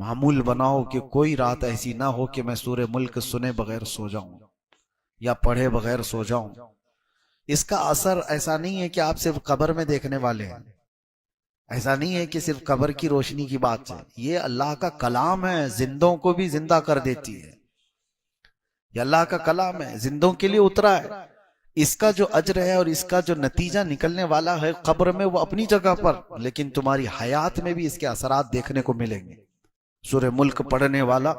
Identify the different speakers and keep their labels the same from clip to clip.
Speaker 1: معمول بناؤ کہ کوئی رات ایسی نہ ہو کہ میں سورہ ملک سنے بغیر سو جاؤں یا پڑھے بغیر سو جاؤں۔ اس کا اثر ایسا نہیں ہے کہ آپ صرف قبر میں دیکھنے والے ہیں، ایسا نہیں ہے کہ صرف قبر کی روشنی کی بات ہے، یہ اللہ کا کلام ہے، زندوں کو بھی زندہ کر دیتی ہے۔ یہ اللہ کا کلام ہے، زندوں کے لیے اترا ہے۔ اس کا جو اجر ہے اور اس کا جو نتیجہ نکلنے والا ہے قبر میں وہ اپنی جگہ پر، لیکن تمہاری حیات میں بھی اس کے اثرات دیکھنے کو ملیں گے۔ سورہ ملک پڑھنے والا،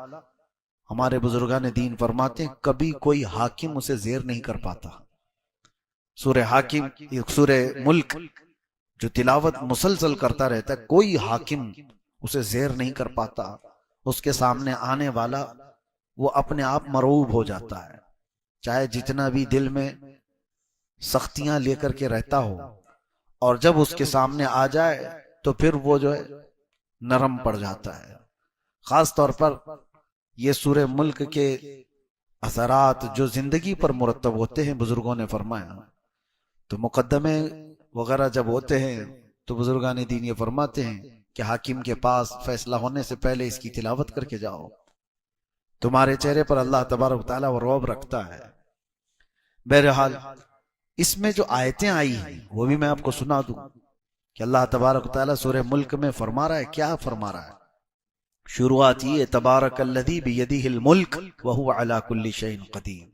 Speaker 1: ہمارے بزرگان دین فرماتے ہیں، کبھی کوئی حاکم اسے زیر نہیں کر پاتا۔ سورہ ملک جو تلاوت مسلسل کرتا رہتا ہے، کوئی حاکم اسے زیر نہیں کر پاتا۔ اس کے سامنے آنے والا وہ اپنے آپ مرعوب ہو جاتا ہے، چاہے جتنا بھی دل میں سختیاں لے کر کے رہتا ہو، اور جب اس کے سامنے آ جائے تو پھر وہ جو ہے نرم پڑ جاتا ہے۔ خاص طور پر یہ سورہ ملک کے اثرات جو زندگی پر مرتب ہوتے ہیں، بزرگوں نے فرمایا، تو مقدمے وغیرہ جب ہوتے ہیں تو بزرگان دین یہ فرماتے ہیں کہ حاکم کے پاس فیصلہ ہونے سے پہلے اس کی تلاوت کر کے جاؤ، تمہارے چہرے پر اللہ تبارک و تعالیٰ وہ رعب رکھتا ہے۔ بہرحال اس میں جو آیتیں آئی ہیں وہ بھی میں آپ کو سنا دوں کہ اللہ تبارک و تعالیٰ سورہ ملک میں فرما رہا ہے، کیا فرما رہا ہے۔ شروعات یہ، تبارک الذی بیدہ الملک وہو علی کل شیء قدیر۔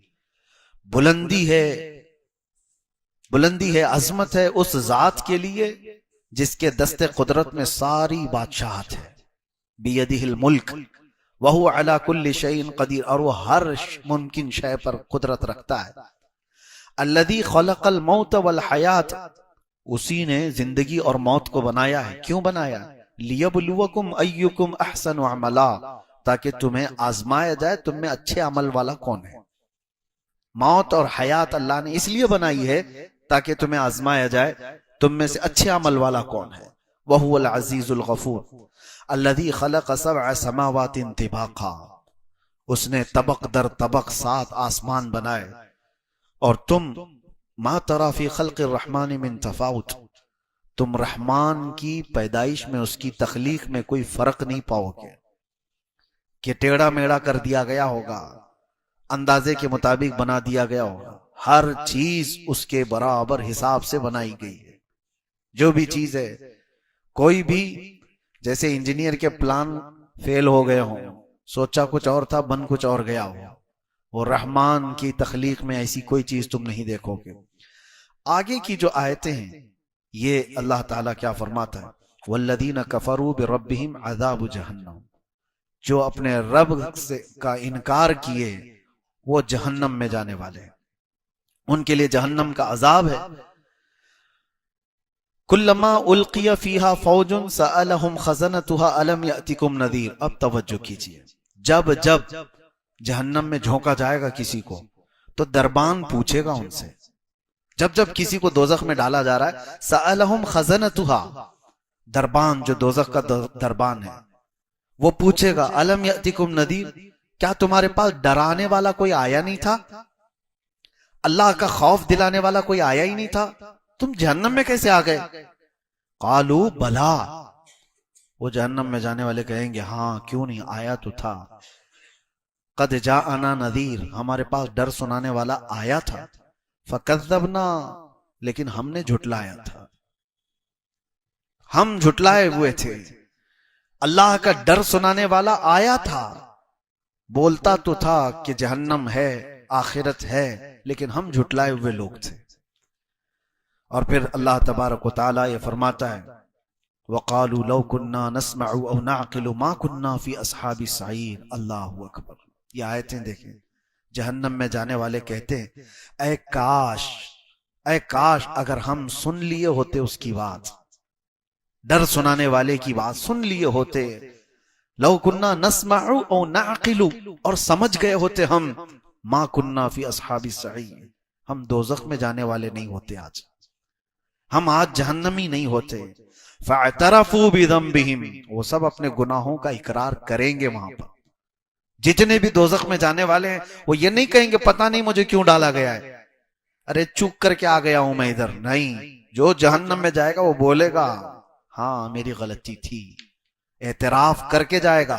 Speaker 1: بلندی ہے، عظمت ہے اس ذات کے لیے جس کے دست قدرت میں ساری بادشاہت ہے۔ بیدہ الملک وہو علی کل شیء قدیر، اور وہ ہر ممکن شے پر قدرت رکھتا ہے۔ الذی خلق الموت والحیات، اسی نے زندگی اور موت کو بنایا ہے۔ کیوں بنایا؟ لیبلوکم ایکم احسن عملا، تاکہ تمہیں آزمایا جائے تم میں اچھے عمل والا کون ہے۔ موت اور حیات اللہ نے اس لیے بنائی ہے تاکہ تمہیں آزمایا جائے تم میں سے اچھے عمل والا کون ہے۔ وہو العزیز الغفور الذی خلق سبع سماوات طباقا، اس نے طبق در طبق 7 آسمان بنائے، اور تم ما تری فی خلق الرحمن من تفاوت، تم رحمان کی پیدائش میں، اس کی تخلیق میں کوئی فرق نہیں پاؤ گے کہ ٹیڑھا میڑھا کر دیا گیا ہوگا، اندازے کے مطابق بنا دیا گیا ہوگا۔ ہر چیز اس کے برابر حساب سے بنائی گئی ہے۔ جو بھی چیز ہے، کوئی بھی، جیسے انجینئر کے پلان فیل ہو گئے ہوں، سوچا کچھ اور تھا بن کچھ اور گیا ہو، وہ رحمان کی تخلیق میں ایسی کوئی چیز تم نہیں دیکھو گے۔ آگے کی جو آیتیں ہیں یہ اللہ تعالیٰ کیا فرماتا ہے، والذین کفروا بربہم عذاب جہنم، جو اپنے رب سے کا انکار کیے وہ جہنم میں جانے والے ہیں، ان کے لیے جہنم کا عذاب ہے۔ کلما القی فیہا فوج سألہم خزنتها الم یأتکم نذیر۔ اب توجہ کیجئے، جب جہنم میں جھونکا جائے گا کسی کو تو دربان پوچھے گا ان سے، جب کسی کو دوزخ میں ڈالا جا رہا ہے، سألہم خزنتها، دربان جو دوزخ کا دربان ہے وہ پوچھے گا، الم یأتکم نذیر، کیا تمہارے پاس ڈرانے والا کوئی آیا نہیں تھا، اللہ کا خوف دلانے والا کوئی آیا ہی نہیں تھا، تم جہنم میں کیسے آ گئے؟ قالوا بلا، وہ جہنم میں جانے والے کہیں گے ہاں کیوں نہیں، آیا تو تھا۔ قد جاءنا نذیر، ہمارے پاس ڈر سنانے والا آیا تھا، فکذبنا، لیکن ہم نے جھٹلایا تھا، ہم جھٹلائے ہوئے تھے۔ اللہ کا ڈر سنانے والا آیا تھا، بولتا تو تھا کہ جہنم ہے، آخرت ہے، لیکن ہم جھٹلائے ہوئے لوگ تھے۔ اور پھر اللہ تبارک و تعالیٰ یہ فرماتا ہے، وَقَالُوا لَوْ كُنَّا نَسْمَعُ أَوْ نَعْقِلُ مَا كُنَّا فِي أَصْحَابِ السَّعِيرِ۔ اللہ اکبر، یہ آیتیں دیکھیں، جہنم میں جانے والے کہتے ہیں، اے کاش اگر ہم سن لیے ہوتے اس کی بات، ڈر سنانے والے کی بات سن لیے ہوتے، لَوْ كُنَّا نَسْمَعُ أَوْ نَعْقِلُ، اور سمجھ گئے ہوتے ہم، مَا كُنَّا فِي أَصْحَابِ السَّعِيرِ، ہم دوزخ میں جانے والے نہیں ہوتے، ہم آج جہنمی نہیں ہوتے۔ فَاعْتَرَفُوا بِذَنبِهِمْ، وہ سب اپنے گناہوں کا اقرار کریں گے وہاں پر۔ جتنے بھی دوزخ میں جانے والے ہیں وہ یہ نہیں کہیں گے پتہ نہیں مجھے کیوں ڈالا گیا ہے، ارے چک کر کے آ گیا ہوں میں ادھر، نہیں، جو جہنم میں جائے گا وہ بولے گا ہاں میری غلطی تھی، اعتراف کر کے جائے گا،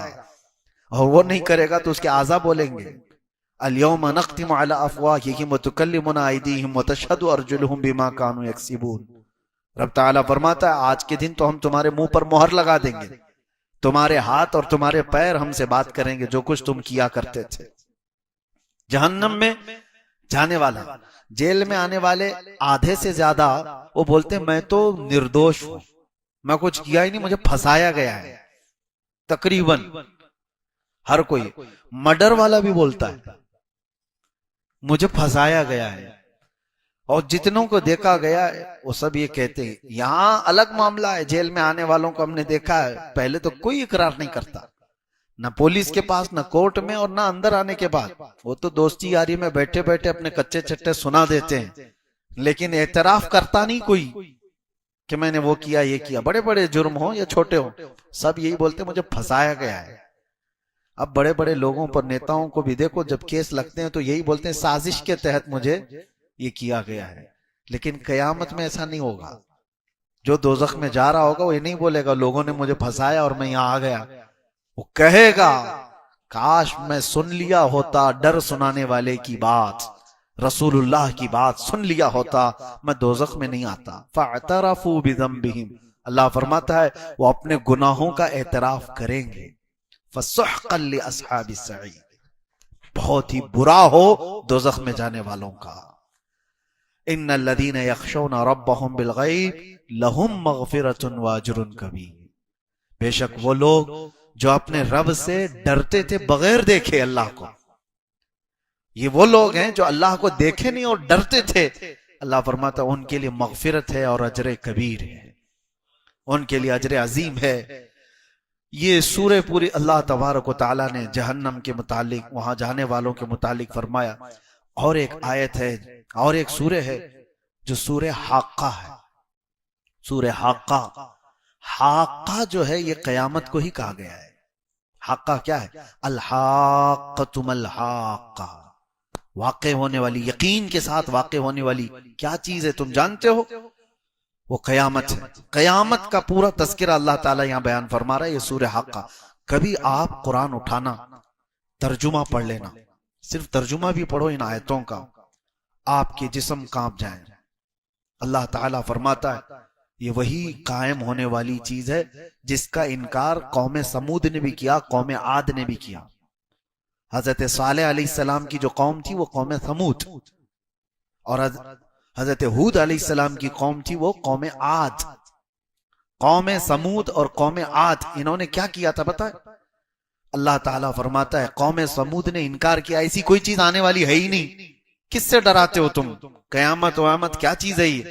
Speaker 1: اور وہ نہیں کرے گا تو اس کے اعضاء بولیں گے الیوم نختم علی افواہہم وتکلمنا ایدیہم وتشہد ارجلہم بما کانوا یکسبون۔ رب تعالیٰ فرماتا ہے آج کے دن تو ہم تمہارے منہ پر مہر لگا دیں گے، تمہارے ہاتھ اور تمہارے پیر ہم سے بات کریں گے جو کچھ تم کیا کرتے تھے۔ جہنم میں جانے والا، جیل میں آنے والے آدھے سے زیادہ وہ بولتے ہیں میں تو نردوش ہوں، میں کچھ کیا ہی نہیں، مجھے پھنسایا گیا ہے۔ تقریباً ہر کوئی، مرڈر والا بھی بولتا ہے مجھے پھنسایا گیا ہے، اور جتنوں کو دیکھا گیا ہے وہ سب یہ کہتے ہیں۔ یہاں الگ معاملہ ہے، جیل میں آنے والوں کو ہم نے دیکھا ہے پہلے تو کوئی اقرار نہیں کرتا، نہ پولیس کے پاس، نہ کورٹ میں، اور نہ اندر آنے کے بعد، وہ تو دوستی یاری میں بیٹھے بیٹھے اپنے کچے چٹے سنا دیتے ہیں، لیکن اعتراف کرتا نہیں کوئی کہ میں نے وہ کیا یہ کیا، بڑے بڑے جرم ہوں یا چھوٹے ہوں، سب یہی بولتے مجھے پھنسایا گیا ہے۔ اب بڑے بڑے لوگوں پر، نیتاؤں کو بھی دیکھو جب کیس لگتے ہیں تو یہی بولتے ہیں سازش کے تحت مجھے یہ کیا گیا ہے، لیکن قیامت میں ایسا نہیں ہوگا۔ جو دوزخ میں جا رہا ہوگا وہ یہ نہیں بولے گا لوگوں نے مجھے پھنسایا اور میں یہاں آ گیا، وہ کہے گا کاش میں سن لیا ہوتا ڈر سنانے والے کی بات، رسول اللہ کی بات سن لیا ہوتا، میں دوزخ میں نہیں آتا۔ فاعترفوا بذنبہم، اللہ فرماتا ہے وہ اپنے گناہوں کا اعتراف کریں گے۔ فسحقا لاصحاب السعیر، بہت ہی برا ہو دوزخ میں جانے والوں کا۔ ان الذین یخشون ربهم بالغیب لہم مغفرۃ واجر کبیر، بے شک وہ لوگ جو اپنے رب سے ڈرتے تھے بغیر دیکھے اللہ کو، یہ وہ لوگ ہیں جو اللہ کو دیکھے نہیں اور ڈرتے تھے، اللہ فرماتا ان کے لیے مغفرت ہے اور اجر کبیر ہے، ان کے لیے اجر عظیم ہے۔ یہ سورہ پوری اللہ تبارک و تعالیٰ نے جہنم کے متعلق، وہاں جانے والوں کے متعلق فرمایا۔ اور ایک آیت ہے اور ایک سورہ ہے جو سورہ حاقہ ہے، سورہ حاقہ۔ حاقہ جو ہے یہ قیامت کو ہی کہا گیا ہے۔ حاقہ کیا ہے؟ الحاقۃ ما الحاقہ، واقع ہونے والی، یقین کے ساتھ واقع ہونے والی کیا چیز ہے تم جانتے ہو؟ وہ قیامت ہے۔ قیامت کا پورا تذکرہ اللہ تعالیٰ یہاں بیان فرما رہا ہے، یہ سورہ حاقہ۔ کبھی آپ قرآن اٹھانا، ترجمہ پڑھ لینا، صرف ترجمہ بھی پڑھو ان آیتوں کا، آپ کے جسم کانپ جائیں۔ اللہ تعالیٰ فرماتا ہے یہ وہی قائم ہونے والی چیز ہے جس کا انکار قوم سمود نے بھی کیا، قوم عاد نے بھی کیا۔ حضرت صالح علیہ السلام کی جو قوم تھی وہ قوم سمود، اور حضرت ہود علیہ السلام کی قوم تھی وہ قوم عاد۔ قوم سمود اور قوم عاد انہوں نے کیا کیا تھا پتہ ہے؟ اللہ تعالیٰ فرماتا ہے قوم سمود نے انکار کیا، ایسی کوئی چیز آنے والی ہے ہی نہیں، کس سے ڈراتے ہو تم، قیامت وامت کیا چیز ہے یہ؟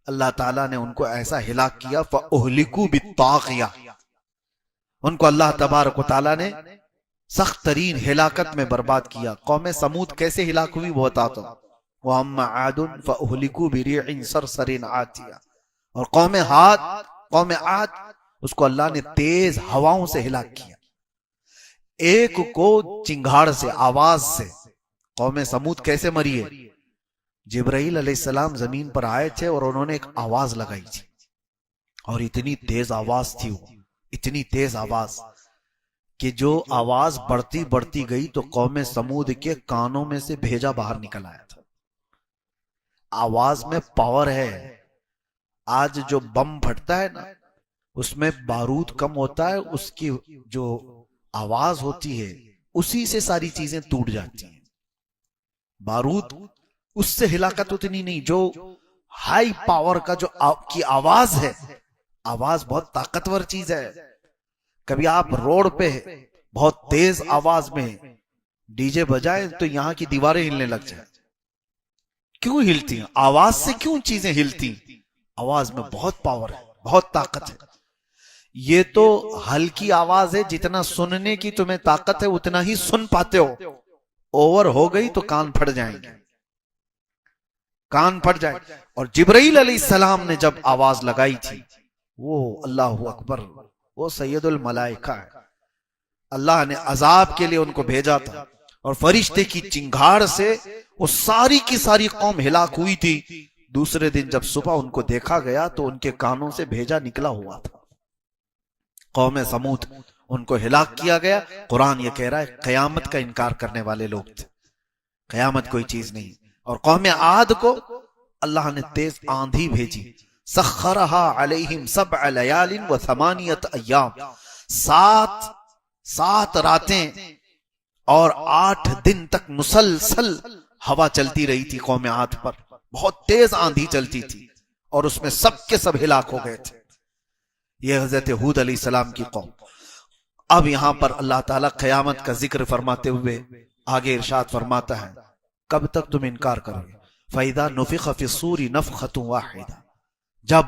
Speaker 1: اللہ تعالیٰ نے ان کو ایسا ہلاک کیا، فَأُهْلِكُوا بِالطَّاغِيَةِ، ان کو اللہ تبارک و تعالیٰ نے سخت ترین ہلاکت میں برباد کیا۔ قوم سمود کیسے ہلاک ہوئی وہ بتاتا ہوں۔ وَأَمَّا عَادٌ فَأُهْلِكُوا بِرِيحٍ صَرْصَرٍ عَاتِيَةٍ، اور قوم عاد اس کو اللہ نے تیز ہواؤں سے ہلاک کیا، ایک کو چنگھاڑ سے، آواز سے۔ قوم سمود کیسے مری ہے؟ جبرائیل علیہ السلام زمین پر آئے تھے اور انہوں نے ایک آواز لگائی تھی، اور اتنی تیز آواز تھی، وہ اتنی تیز آواز کہ جو آواز بڑھتی بڑھتی گئی تو قوم سمود کے کانوں میں سے بھیجا باہر نکل آیا تھا۔ آواز میں پاور ہے۔ آج جو بم پھٹتا ہے نا اس میں بارود کم ہوتا ہے، اس کی جو آواز ہوتی ہے اسی سے ساری چیزیں ٹوٹ جاتی ہیں۔ بارود اس سے ہلاکت اتنی نہیں، جو ہائی پاور کا جو کی آواز ہے، آواز بہت طاقتور چیز ہے۔ کبھی آپ روڈ پہ بہت تیز آواز میں ڈی جے بجائیں تو یہاں کی دیواریں ہلنے لگ جائیں۔ کیوں ہلتی ہیں؟ آواز سے کیوں چیزیں ہلتی ہیں؟ آواز میں بہت پاور ہے، بہت طاقت ہے۔ یہ تو ہلکی آواز ہے، جتنا سننے کی تمہیں طاقت ہے اتنا ہی سن پاتے ہو، اوور ہو گئی تو کان پھٹ جائیں گے، کان پھٹ جائیں۔ اور جبرائیل علیہ السلام نے جب آواز لگائی تھی، وہ اللہ اکبر، وہ سید الملائکہ ہے، اللہ نے عذاب کے لیے ان کو بھیجا تھا، اور فرشتے کی چنگھاڑ سے وہ ساری کی ساری قوم ہلاک ہوئی تھی۔ دوسرے دن جب صبح ان کو دیکھا گیا تو ان کے کانوں سے بھیجا نکلا ہوا تھا۔ قوم سمود ان کو ہلاک کیا گیا. قرآن یہ کہہ رہا ہے قیامت کا انکار کرنے والے لوگ تھے، قیامت کوئی چیز نہیں. اور قوم عاد کو اللہ نے تیز آندھی بھیجی، سخرها علیہم 7 لیال و 8 ایام، 7 راتیں اور 8 دن تک مسلسل ہوا چلتی رہی تھی قوم عاد پر، بہت تیز آندھی چلتی تھی اور اس میں سب کے سب ہلاک ہو گئے تھے. یہ حضرت ہود علیہ السلام کی قوم. اب یہاں پر اللہ تعالیٰ قیامت کا ذکر فرماتے ہوئے آگے ارشاد فرماتا ہے کب تک تم انکار کرو گے؟ فَإِذَا نُفِخَ فِي الصُّورِ نَفْخَةٌ وَاحِدَةٌ، جب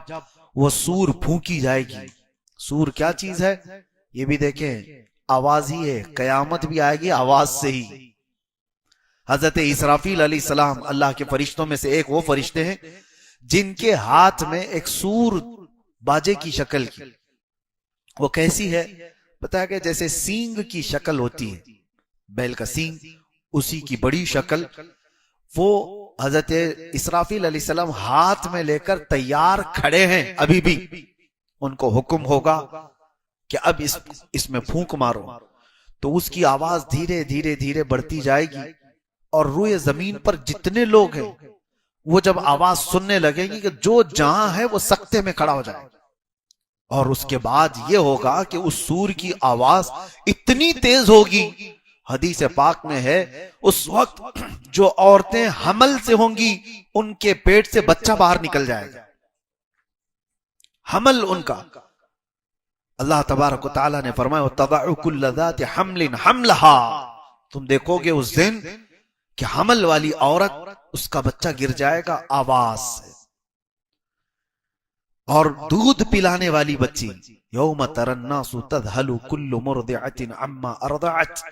Speaker 1: وہ سور پھونکی جائے گی. سور کیا چیز ہے؟ یہ بھی دیکھیں آواز ہی ہے، قیامت بھی آئے گی آواز سے ہی. حضرت اسرافیل علیہ السلام اللہ کے فرشتوں میں سے ایک وہ فرشتے ہیں جن کے ہاتھ میں ایک سور باجے کی شکل کی. وہ کیسی ہے پتہ ہے کہ جیسے سینگ کی شکل ہوتی ہے، بیل کا سینگ، اسی کی بڑی شکل. وہ حضرت اسرافیل علیہ السلام ہاتھ میں لے کر تیار کھڑے ہیں. ابھی بھی ان کو حکم ہوگا کہ اب اس میں پھونک مارو، تو اس کی آواز دھیرے دھیرے دھیرے بڑھتی جائے گی اور روئے زمین پر جتنے لوگ ہیں وہ جب آواز سننے لگیں گی کہ جو جہاں ہے وہ سکتے میں کھڑا ہو جائے. اور اس کے بعد یہ ہوگا کہ اس سور کی آواز اتنی تیز ہوگی، حدیث پاک میں ہے اس وقت جو عورتیں حمل سے ہوں گی ان کے پیٹ سے بچہ باہر نکل جائے گا، حمل ان کا. اللہ تبارک و تعالیٰ نے فرمایا وَتَضَعُ كُلَّ ذَاتِ حَمْلٍ حَمْلَهَا، تم دیکھو گے اس دن کہ حمل والی عورت اس کا بچہ گر جائے گا آواز سے. اور دودھ پلانے والی بچی یوم تری الناس تذہل کل مرضعۃ عما ارضعت،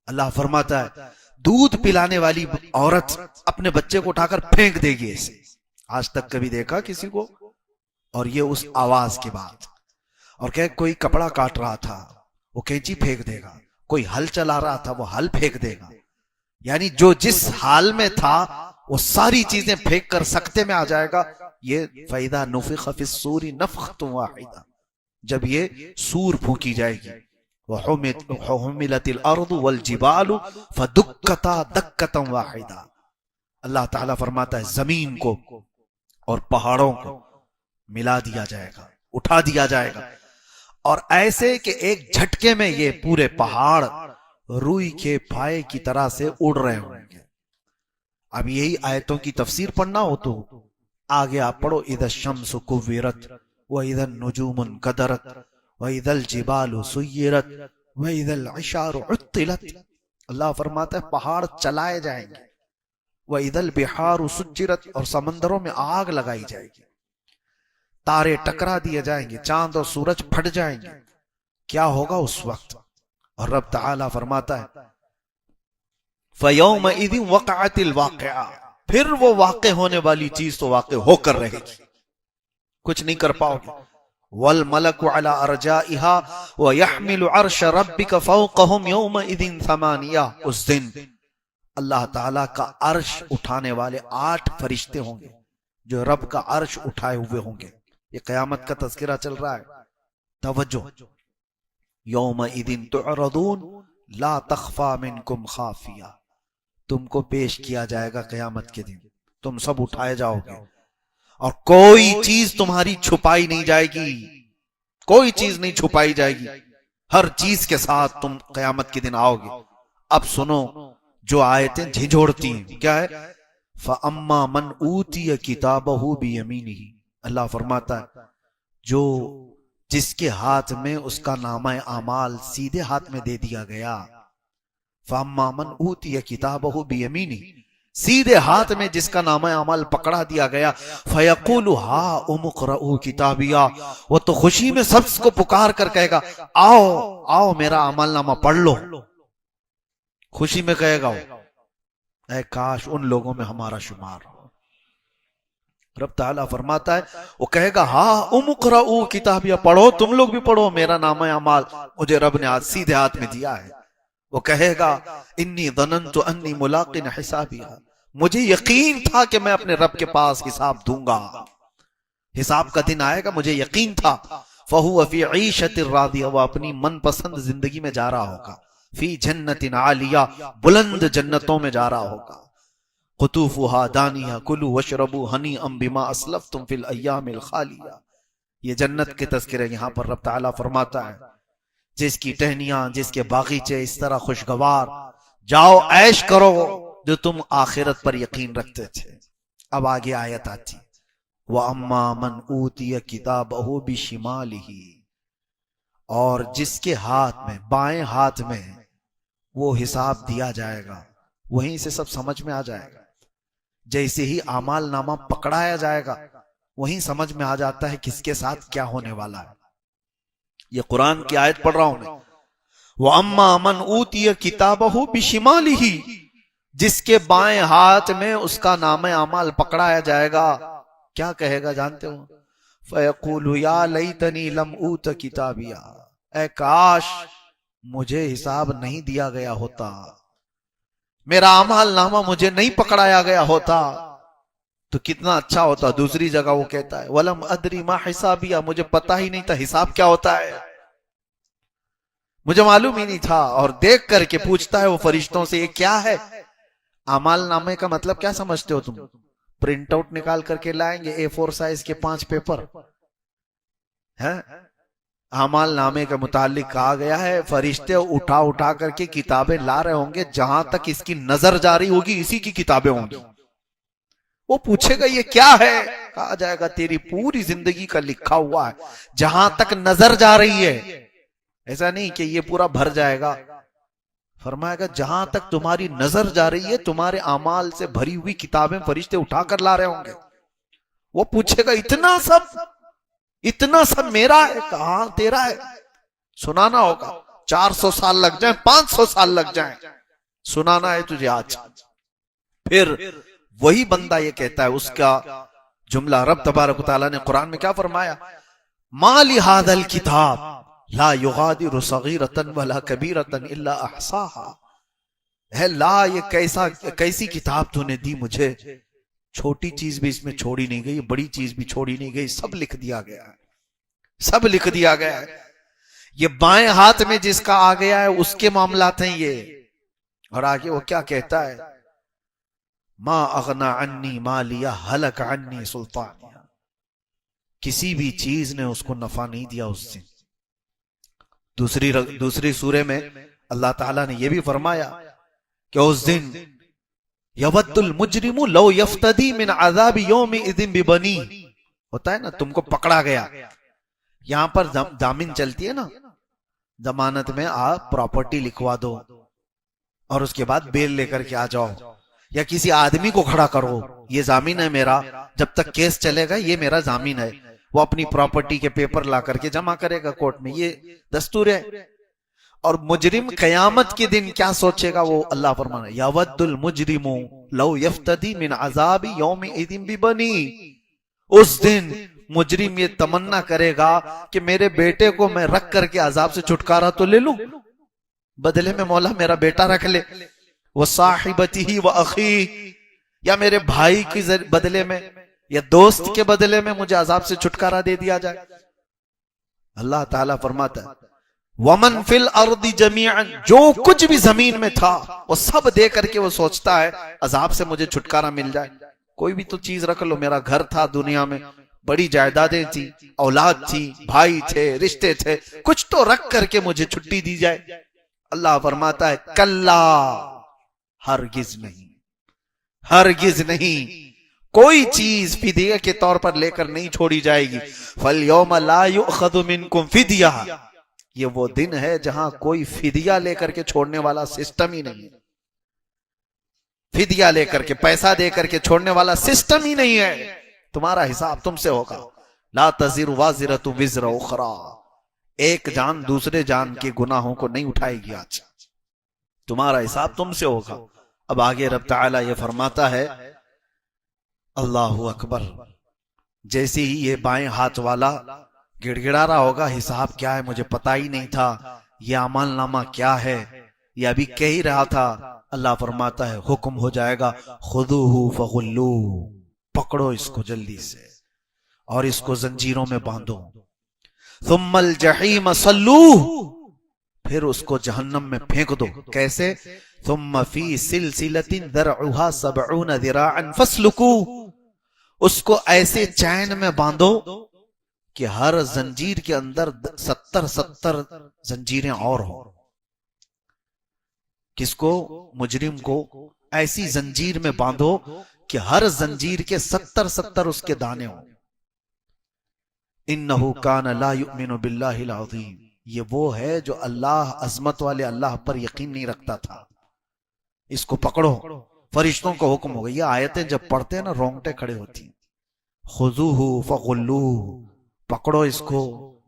Speaker 1: اللہ فرماتا ہے دودھ پلانے والی عورت اپنے بچے کو اٹھا کر پھینک دے گی ایسے. آج تک کبھی دیکھا کسی کو؟ اور یہ اس آواز کے بعد. اور کہ کوئی کپڑا کاٹ رہا تھا وہ کینچی پھینک دے گا، کوئی ہل چلا رہا تھا وہ ہل پھینک دے گا. یعنی جو جس حال میں تھا وہ ساری چیزیں پھینک کر سکتے میں آ جائے گا. یہ فَإِذَا نُفِخَ فِي الصُّورِ نَفْخَةٌ وَاحِدَةٌ، جب یہ سور پھونکی جائے گی. وَحُمِلَتِ الْأَرْضُ وَالْجِبَالُ فَدُكَّتَا دَكَّةً وَاحِدَةً، اللہ تعالیٰ فرماتا ہے زمین کو اور پہاڑوں کو ملا دیا جائے گا، اٹھا دیا جائے گا، اور ایسے کہ ایک جھٹکے میں یہ پورے پہاڑ روئی کے پھائے کی طرح سے اڑ رہے ہوں گے. اب یہی آیتوں کی تفسیر پڑھنا ہو تو آگے آپ پڑھو اذا الشمس کورت واذا النجوم انکدرت واذا الجبال سیرت واذا العشار عطلت. اللہ فرماتا ہے پہاڑ چلائے جائیں گے، واذا البحار سجرت، اور سمندروں میں آگ لگائی جائے گی، تارے ٹکرا دیے جائیں گے، چاند اور سورج پھٹ جائیں گے. کیا ہوگا اس وقت؟ اور رب تعالیٰ فرماتا ہے فَيَوْمَئِذٍ وَقَعَتِ الْوَاقِعَةُ، پھر وہ واقع ہونے والی چیز تو واقع ہو کر رہے گی، کچھ نہیں کر پاؤ گے. وَالْمَلَكُ عَلَىٰ أَرْجَائِهَا وَيَحْمِلُ عَرْشَ رَبِّكَ فَوْقَهُمْ يَوْمَئِذٍ ثَمَانِيَةٌ، اس دن اللہ تعالیٰ کا عرش اٹھانے والے 8 فرشتے ہوں گے جو رب کا عرش اٹھائے ہوئے ہوں گے. یہ قیامت کا تذکرہ چل رہا ہے. توجہ، یومئذ تعرضون لا تخفى منکم خافیہ، تم کو پیش کیا جائے گا قیامت کے دن، تم سب اٹھائے جاؤ گے اور کوئی چیز تمہاری چھپائی نہیں جائے گی، کوئی چیز نہیں چھپائی جائے گی، ہر چیز کے ساتھ تم قیامت کے دن آؤ گے. اب سنو جو آیتیں جھنجھوڑتی ہیں، کیا ہے؟ فَأَمَّا مَنْ أُوتِيَ كِتَابَهُ بِيَمِينِهِ، اللہ فرماتا ہے جو جس کے ہاتھ میں اس کا نامہ اعمال سیدھے ہاتھ میں دے دیا گیا. فَأَمَّا مَنْ أُوتِيَ كِتَابَهُ بِيَمِينِهِ، سیدھے ہاتھ میں جس کا نامہ اعمال پکڑا دیا گیا، فَيَقُولُ هَا اُمُقْرَؤُ كِتَابِيَا، وہ تو خوشی میں سب کو پکار کر کہے گا آؤ آؤ میرا عمل نامہ پڑھ لو. خوشی میں کہے گا وہ. اے کاش ان لوگوں میں ہمارا شمار ہو. رب تعالیٰ فرماتا ہے وہ کہے گا ہاں اقرؤ کتابیہ، پڑھو تم لوگ بھی پڑھو، میرا نامہ اعمال مجھے رب نے آج سیدھے ہاتھ میں دیا ہے. وہ کہے گا انی ظننت انی ملاق حسابیہ، مجھے یقین تھا کہ میں اپنے رب کے پاس حساب دوں گا، حساب کا دن آئے گا، مجھے یقین تھا. فہو فی عیشۃ راضیہ، وہ اپنی من پسند زندگی میں جا رہا ہوگا، فی جنت عالیہ، بلند جنتوں میں جا رہا ہوگا، قطوفہا دانیہ، کلوا واشربوا ہنیئا بما اسلفتم فی الایام الخالیہ۔ یہ جنت کے تذکرے یہاں پر رب تعالیٰ فرماتا ہے، جس کی ٹہنیاں، جس کے باغیچے اس طرح خوشگوار، جاؤ عیش کرو جو تم آخرت پر یقین رکھتے تھے۔ اب آگے آیت آتی، وَأَمَّا مَنْ أُوتِيَ كِتَابَهُ بِشِمَالِهِ، اور جس کے ہاتھ میں، بائیں ہاتھ میں وہ حساب دیا جائے گا، وہیں سے سب سمجھ میں آ جائے گا۔ جیسے ہی اعمال نامہ پکڑایا جائے گا، وہیں سمجھ میں آ جاتا ہے کس کے ساتھ کیا ہونے والا ہے۔ یہ قرآن کی آیت پڑھ رہا ہوں میں، وَأَمَّا مَنْ أُوتِيَ كِتَابَهُ بِشِمَالِهِ، جس کے بائیں ہاتھ میں اس کا نام اعمال پکڑایا جائے گا، کیا کہے گا جانتے ہو؟ فَيَقُولُ يَا لَيْتَنِي لَمْ أُوتَ كِتَابِيَا، اے کاش مجھے حساب نہیں دیا گیا ہوتا، میرا اعمال نامہ مجھے نہیں پکڑایا گیا ہوتا تو کتنا اچھا ہوتا۔ دوسری جگہ وہ کہتا ہے وَلَمْ أَدْرِ مَا حِسَابِيَا، مجھے پتہ ہی نہیں تھا حساب کیا ہوتا ہے، مجھے معلوم ہی نہیں تھا۔ اور دیکھ کر کے پوچھتا ہے وہ فرشتوں سے، یہ کیا ہے؟ اعمال نامے کا مطلب کیا سمجھتے ہو تم؟ پرنٹ آؤٹ نکال کر کے لائیں گے A4 سائز کے 5 پیپر ہے؟ اعمال نامے کے متعلق کہا گیا ہے فرشتے اٹھا اٹھا کر کے کتابیں لا رہے ہوں گے، جہاں تک اس کی نظر جاری ہوگی اسی کی کتابیں ہوں گی۔ وہ پوچھے گا یہ کیا ہے؟ کہا جائے گا تیری پوری زندگی کا لکھا ہوا ہے، جہاں تک نظر جا رہی ہے۔ ایسا نہیں کہ یہ پورا بھر جائے گا، فرمائے گا جہاں تک تمہاری نظر جا رہی ہے تمہارے اعمال سے بھری ہوئی کتابیں فرشتے اٹھا کر لا رہے ہوں گے۔ وہ پوچھے گا اتنا سب میرا ہے؟ کہاں تیرا ہے؟ سنانا ہوگا، 400 سال لگ جائیں، 500 سال لگ جائیں، سنانا ہے تجھے آج۔ پھر وہی بندہ یہ کہتا ہے، اس کا جملہ رب تبارک و تعالیٰ نے قرآن میں کیا فرمایا؟ مَا لِهَذَا الْكِتَابِ لا یغادر صغیرۃ ولا کبیرۃ الا احصاها، ہے لا یہ کیسی کتاب تو نے دی مجھے، چھوٹی چیز بھی اس میں چھوڑی نہیں گئی، بڑی چیز بھی چھوڑی نہیں گئی، سب لکھ دیا گیا ہے، سب لکھ دیا گیا ہے۔ یہ بائیں ہاتھ میں جس کا آ گیا ہے اس کے معاملات ہیں یہ۔ اور آگے وہ کیا کہتا ہے؟ ما اغنا عنی مالیہ ہلک عنی سلطانیہ، کسی بھی چیز نے اس کو نفع نہیں دیا اس سے۔ دوسری سورے میں اللہ تعالیٰ نے یہ بھی فرمایا کہ اس دن یود المجرم لو یفتدی من عذاب یومئذ ببنی، ہوتا ہے نا تم کو پکڑا گیا، یہاں پر ضامن چلتی ہے نا، ضمانت میں آپ پراپرٹی لکھوا دو اور اس کے بعد بیل لے کر کے آ جاؤ، یا کسی آدمی کو کھڑا کرو، یہ ضامن ہے میرا، جب تک کیس چلے گا یہ میرا ضامن ہے، وہ اپنی پراپرٹی کے پیپر لا کر کے جمع کرے گا کورٹ میں، یہ دستور ہے۔ اور مجرم قیامت کے دن کیا سوچے گا؟ وہ اللہ فرمانا یود المجرم لو یفتدی من عذاب یومئذ ببنی، اس دن مجرم یہ تمنا کرے گا کہ میرے بیٹے کو میں رکھ کر کے عذاب سے چھٹکارا تو لے لوں، بدلے میں مولا میرا بیٹا رکھ لے، وصاحبتہ واخیہ، یا میرے بھائی کے بدلے میں یا دوست کے بدلے میں مجھے عذاب سے چھٹکارا دے دیا جائے۔ اللہ تعالیٰ فرماتا ہے وَمَن فِي الْأَرْضِ جَمِيعًا، جو کچھ بھی زمین میں تھا وہ سب دے کر کے وہ سوچتا ہے عذاب سے مجھے چھٹکارا مل جائے۔ کوئی بھی تو چیز رکھ لو، میرا گھر تھا دنیا میں، بڑی جائیدادیں تھی، اولاد تھی، بھائی تھے، رشتے تھے، کچھ تو رکھ کر کے مجھے چھٹی دی جائے۔ اللہ فرماتا ہے کلا، ہرگز نہیں، ہرگز نہیں، کوئی چیز فدیہ کے طور پر لے کر نہیں چھوڑی جائے گی۔ فَالْيَوْمَ لَا يُؤْخَذُ مِنْكُمْ فِدْيَةٌ، یہ وہ دن ہے جہاں کوئی فدیہ لے کر کے چھوڑنے والا سسٹم ہی نہیں ہے، فدیہ لے کر کے، پیسہ دے کر کے چھوڑنے والا سسٹم ہی نہیں ہے، تمہارا حساب تم سے ہوگا۔ لا تزر وازرۃ وزر اخرى، ایک جان دوسرے جان کے گناہوں کو نہیں اٹھائے گی، آج تمہارا حساب تم سے ہوگا۔ اب آگے رب تعالیٰ یہ فرماتا ہے، اللہ اکبر، جیسے ہی یہ بائیں ہاتھ والا گڑ گڑا رہا ہوگا حساب کیا ہے مجھے پتا ہی نہیں تھا، یہ عمل نامہ کیا ہے، یہ ابھی کہہ ہی رہا تھا، اللہ فرماتا ہے حکم ہو جائے گا خذوہ فغلوہ، پکڑو اس کو جلدی سے اور اس کو زنجیروں میں باندھو، ثم الجحیم صلوہ، پھر اس کو جہنم میں پھینک دو. کیسے؟ ثم فی سلسلۃ ذرعها 70 ذراعا فاسلکوہ، اس کو ایسے چین میں باندھو کہ ہر زنجیر کے اندر 70 زنجیریں اور ہوں. کس کو؟ مجرم کو ایسی زنجیر میں باندھو کہ ہر زنجیر کے 70 اس کے دانے ہوں. انہ کان لا یؤمن باللہ العظیم، یہ وہ ہے جو اللہ، عظمت والے اللہ پر یقین نہیں رکھتا تھا. اس کو پکڑو. فرشتوں کو حکم ہو گیا. یہ آیتیں جب پڑھتے ہیں نا رونگٹے کھڑے ہوتی ہیں. خذوہ فغلوہ، پکڑو اس کو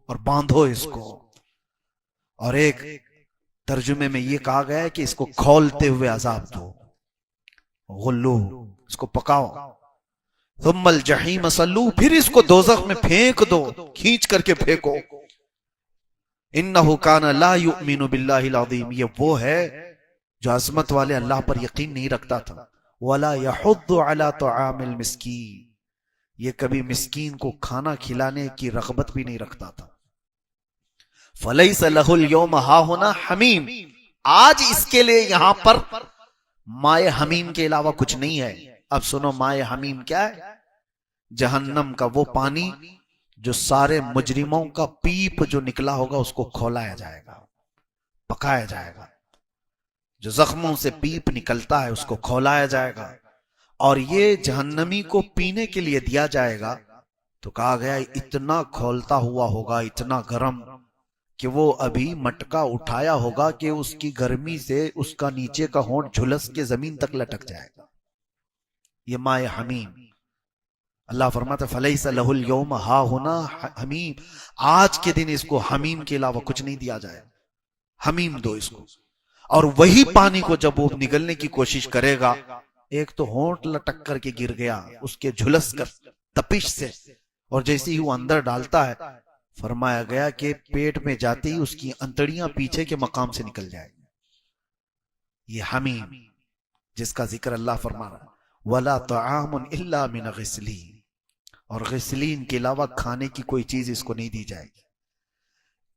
Speaker 1: اور باندھو اس کو. اور ایک ترجمے میں یہ کہا گیا ہے کہ اس کو کھولتے ہوئے عذاب دو. غلو، اس کو پکاؤ. ثم الجحیم صلو، پھر اس کو دوزخ میں پھینک دو، کھینچ کر کے پھینکو. انہ کان لا یؤمن باللہ العظیم، یہ وہ ہے جو عظمت والے اللہ پر یقین نہیں رکھتا تھا. ولا یحض علی طعام المسکین، یہ کبھی مسکین کو کھانا کھلانے کی رغبت بھی نہیں رکھتا تھا. فلیس لہ اليوم ہاہنا حمیم، آج اس کے لیے یہاں پر مائے حمیم کے علاوہ کچھ نہیں ہے. اب سنو مائے حمیم کیا ہے؟ جہنم کا وہ پانی جو سارے مجرموں کا پیپ جو نکلا ہوگا اس کو کھولایا جائے گا، پکایا جائے گا. جو زخموں سے پیپ نکلتا ہے اس کو کھولایا جائے گا، اور یہ جہنمی کو پینے کے لیے دیا جائے گا. تو کہا گیا اتنا کھولتا ہوا ہوگا، اتنا گرم کہ وہ ابھی مٹکا اٹھایا ہوگا کہ اس کی گرمی سے اس کا نیچے کا ہونٹ جھلس کے زمین تک لٹک جائے گا. یہ مائے حمیم. اللہ فرماتا فلیس لہ اليوم ہاہنا حمیم، آج کے دن اس کو حمیم کے علاوہ کچھ نہیں دیا جائے. حمیم دو اس کو. اور وہی پانی کو جب وہ نگلنے کی کوشش کرے گا، ایک تو ہونٹ لٹک کر کے گر گیا اس کے جھلس کر تپش سے، اور جیسے ہی وہ اندر ڈالتا ہے فرمایا گیا کہ پیٹ میں جاتے ہی اس کی انتڑیاں پیچھے کے مقام سے نکل جائیں گی. یہ حمیم جس کا ذکر اللہ فرما رہا ہے. ولا طعام الا من غسلین، اور غسلین کے علاوہ کھانے کی کوئی چیز اس کو نہیں دی جائے گی.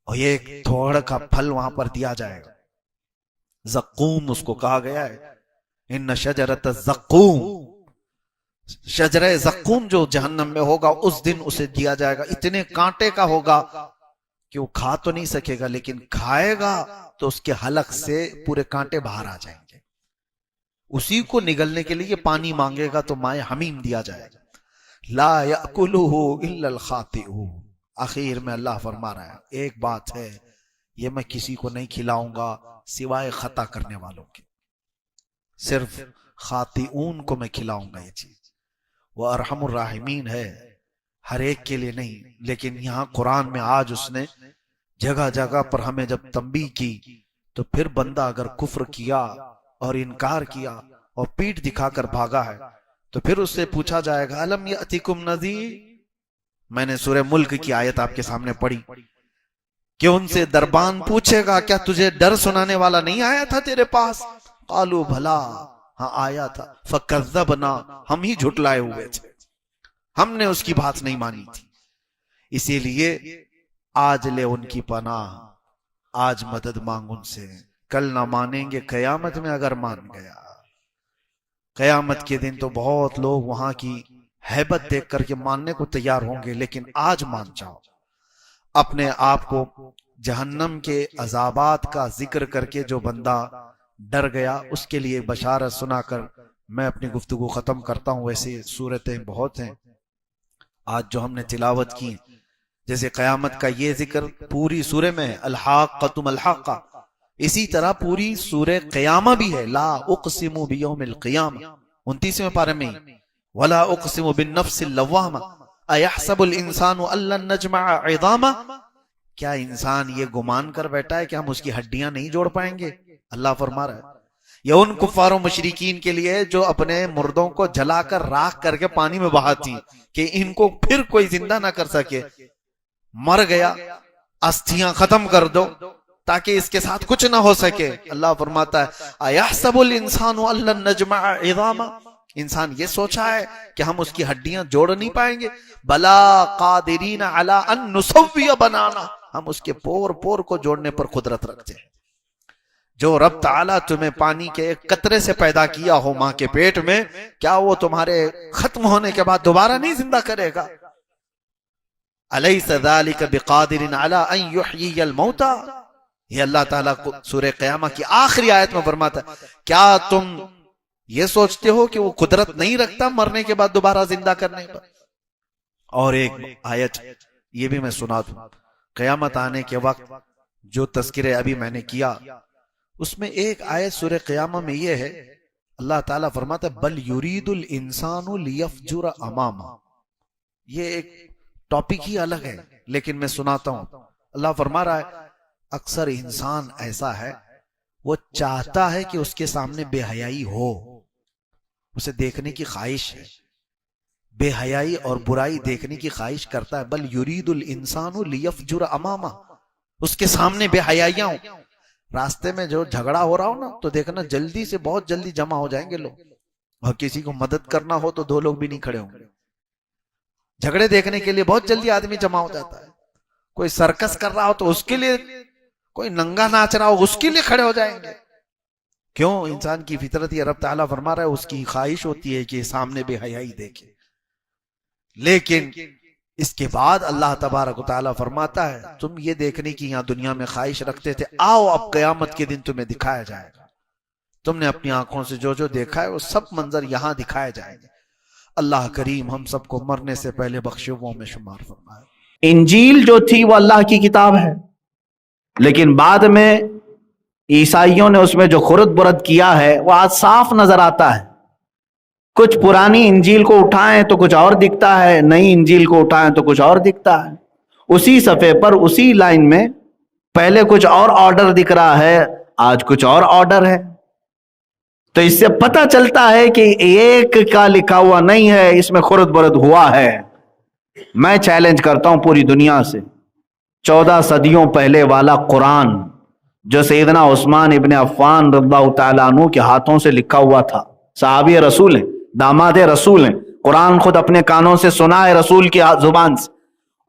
Speaker 1: اور یہ ایک تھوڑا کا پھل وہاں پر دیا جائے گا. زقوم اس کو کہا گیا ہے. ان شجرۃ الزقوم، شجرہ زقوم جو جہنم میں ہوگا اس دن اسے دیا جائے گا. اتنے کانٹے کا ہوگا کہ وہ کھا تو نہیں سکے گا، لیکن کھائے گا تو اس کے حلق سے پورے کانٹے باہر آ جائیں گے. اسی کو نگلنے کے لیے پانی مانگے گا تو مائے حمیم دیا جائے گا. لا یأکلہ الا الخاطئون، آخر میں اللہ فرما رہا ہے ایک بات ہے، یہ میں کسی کو نہیں کھلاؤں گا سوائے خطا کرنے والوں کے. صرف خاطئون کو میں کھلاؤں گا یہ چیز. وہ ارحم الراحمین ہے، ہر ایک کے لیے نہیں. لیکن یہاں قرآن میں آج اس نے جگہ جگہ پر ہمیں جب تنبیہ کی تو پھر بندہ اگر کفر کیا اور انکار کیا اور پیٹھ دکھا کر بھاگا ہے تو پھر اس سے پوچھا جائے گا الم یأتکم نذیر. میں نے سورہ ملک کی آیت آپ کے سامنے پڑھی کہ ان سے دربان پوچھے گا کیا تجھے ڈر سنانے والا نہیں آیا تھا تیرے پاس؟ قالوا بھلا، ہاں آیا تھا. فکذبنا، ہم ہی جھٹلائے ہوئے تھے، ہم نے اس کی بات نہیں مانی تھی. اسی لیے آج لے ان کی پناہ، آج مدد مانگ ان سے. کل نہ مانیں گے قیامت میں اگر مان گیا. قیامت کے دن تو بہت لوگ وہاں کی ہیبت دیکھ کر کے ماننے کو تیار ہوں گے، لیکن آج مان جاؤ. اپنے آپ کو جہنم کے عذابات کا ذکر کر کے جو بندہ ڈر گیا اس کے لیے بشارت سنا کر میں اپنی گفتگو ختم کرتا ہوں. ویسے صورتیں بہت ہیں آج جو ہم نے تلاوت کی، جیسے قیامت کا یہ ذکر پوری سورہ میں ہے، الحاقۃ ما الحاقہ. اسی طرح پوری سورہ قیامہ بھی ہے، لا اقسم بیوم القیامہ 29ویں پارے میں، ولا اقسم بالنفس اللوامہ ایحسب الانسان ان لن نجمع عظامہ. کیا انسان یہ گمان کر بیٹھا ہے کہ ہم اس کی ہڈیاں نہیں جوڑ پائیں گے؟ اللہ فرما رہا ہے یہ ان کفار و مشرکین کے لیے جو اپنے مردوں کو جلا کر راکھ کر کے پانی میں بہاتی کہ ان کو پھر کوئی زندہ نہ کر سکے. مر گیا، استھیاں ختم کر دو تاکہ اس کے ساتھ کچھ نہ ہو سکے. اللہ فرماتا ہے ایحسب الانسان ان لن نجمع عظامہ، انسان یہ سوچا ہے کہ ہم اس کی ہڈیاں جوڑ نہیں پائیں گے؟ بلا قادرین علی ان نسوی بنانا، ہم اس کے پور پور کو جوڑنے پر قدرت رکھتے ہیں۔ جو رب تعالیٰ تمہیں پانی کے ایک قطرے سے پیدا کیا ہو ماں کے پیٹ میں، کیا وہ تمہارے ختم ہونے کے بعد دوبارہ نہیں زندہ کرے گا؟ الیس ذالک بقادر علی ان یحیی الموتى، یہ اللہ تعالیٰ کو سورہ قیامہ کی آخری آیت میں فرماتا ہے، کیا تم یہ سوچتے ہو کہ وہ قدرت نہیں رکھتا مرنے کے بعد دوبارہ زندہ کرنے پر؟ اور ایک آیت یہ بھی میں سنا دوں، قیامت آنے کے وقت جو تذکرے ابھی میں نے کیا، اس میں ایک آیت سورہ قیامہ میں یہ ہے، اللہ تعالیٰ فرماتا ہے بل یرید الانسان لیفجر امامہ۔ یہ ایک ٹاپک ہی الگ ہے، لیکن میں سناتا ہوں۔ اللہ فرما رہا ہے اکثر انسان ایسا ہے، وہ چاہتا ہے کہ اس کے سامنے بے حیائی ہو، اسے دیکھنے کی خواہش ہے، بے حیائی اور برائی دیکھنے کی خواہش کرتا ہے۔ بل یرید الانسان لیفجر امامہ، اس کے سامنے بے حیائیاں ہوں۔ راستے میں جو جھگڑا ہو رہا ہو نا، تو دیکھنا جلدی سے بہت جلدی جمع ہو جائیں گے لوگ، اور کسی کو مدد کرنا ہو تو دو لوگ بھی نہیں کھڑے ہوں گے۔ جھگڑے دیکھنے کے لیے بہت جلدی آدمی جمع ہو جاتا ہے، کوئی سرکس کر رہا ہو تو اس کے لیے، کوئی ننگا ناچ رہا ہو اس کے لیے کھڑے ہو جائیں گے۔ کیوں؟ انسان کی فطرت یہ رب تعالیٰ فرما رہا ہے اس کی خواہش ہوتی ہے کہ سامنے بے حیائی دیکھے، لیکن اس کے بعد اللہ تبارک و تعالیٰ فرماتا ہے تم یہ دیکھنے کی یہاں دنیا میں خواہش رکھتے تھے، آؤ اب قیامت کے دن تمہیں دکھایا جائے گا، تم نے اپنی آنکھوں سے جو جو دیکھا ہے وہ سب منظر یہاں دکھائے جائیں گے۔ اللہ کریم ہم سب کو مرنے سے پہلے بخشووں میں شمار فرمائے۔
Speaker 2: انجیل جو تھی وہ اللہ کی کتاب ہے، لیکن بعد میں عیسائیوں نے اس میں جو خرد برد کیا ہے وہ آج صاف نظر آتا ہے۔ کچھ پرانی انجیل کو اٹھائیں تو کچھ اور دکھتا ہے، نئی انجیل کو اٹھائیں تو کچھ اور دکھتا ہے۔ اسی صفحے پر اسی لائن میں پہلے کچھ اور آرڈر دکھ رہا ہے، آج کچھ اور آرڈر ہے۔ تو اس سے پتہ چلتا ہے کہ ایک کا لکھا ہوا نہیں ہے، اس میں خرد برد ہوا ہے۔ میں چیلنج کرتا ہوں پوری دنیا سے، 14 صدیوں پہلے والا قرآن جو سیدنا عثمان ابن عفان رضی اللہ تعالیٰ عنہ کے ہاتھوں سے لکھا ہوا تھا، صحابی رسول ہیں، داماد رسول ہیں، قرآن خود اپنے کانوں سے سنا ہے رسول کی زبان سے،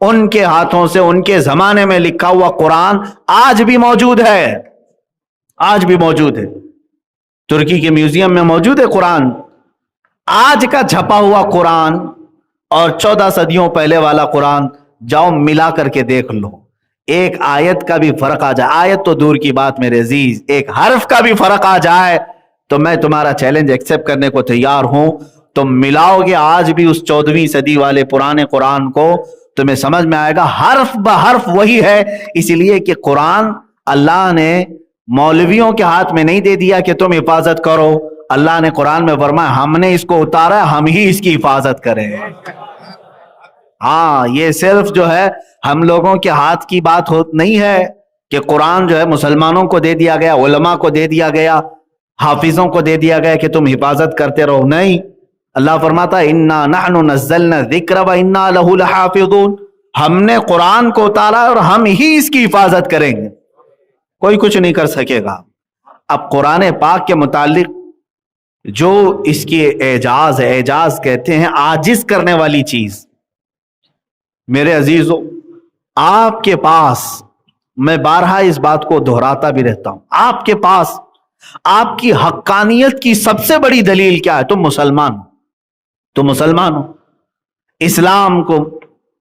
Speaker 2: ان کے ہاتھوں سے ان کے زمانے میں لکھا ہوا قرآن آج بھی موجود ہے، آج بھی موجود ہے۔ ترکی کے میوزیم میں موجود ہے قرآن۔ آج کا چھپا ہوا قرآن اور 14 صدیوں پہلے والا قرآن جاؤ ملا کر کے دیکھ لو، ایک آیت کا بھی فرق آ جائے، آیت تو دور کی بات میرے عزیز، ایک حرف کا بھی فرق آ جائے تو میں تمہارا چیلنج ایکسپٹ کرنے کو تیار ہوں۔ تم ملاؤ گے آج بھی اس 14ویں صدی والے پرانے قرآن کو، تمہیں سمجھ میں آئے گا حرف بحرف وہی ہے، اس لیے کہ قرآن اللہ نے مولویوں کے ہاتھ میں نہیں دے دیا کہ تم حفاظت کرو، اللہ نے قرآن میں فرمایا ہم نے اس کو اتارا، ہم ہی اس کی حفاظت کریں۔ ہاں، یہ صرف جو ہے ہم لوگوں کے ہاتھ کی بات نہیں ہے کہ قرآن جو ہے مسلمانوں کو دے دیا گیا، علماء کو دے دیا گیا، حافظوں کو دے دیا گیا کہ تم حفاظت کرتے رہو، نہیں۔ اللہ فرماتا ہے انا نحن نزلنا الذکر وانا لہ لحافظون، ہم نے قرآن کو اتارا اور ہم ہی اس کی حفاظت کریں گے، کوئی کچھ نہیں کر سکے گا۔ اب قرآن پاک کے متعلق جو اس کی اعجاز ہے، اعجاز کہتے ہیں عاجز کرنے والی چیز۔ میرے عزیزو، آپ کے پاس، میں بارہا اس بات کو دہراتا بھی رہتا ہوں، آپ کے پاس آپ کی حقانیت کی سب سے بڑی دلیل کیا ہے؟ تم مسلمان ہو، تم مسلمان ہو، اسلام کو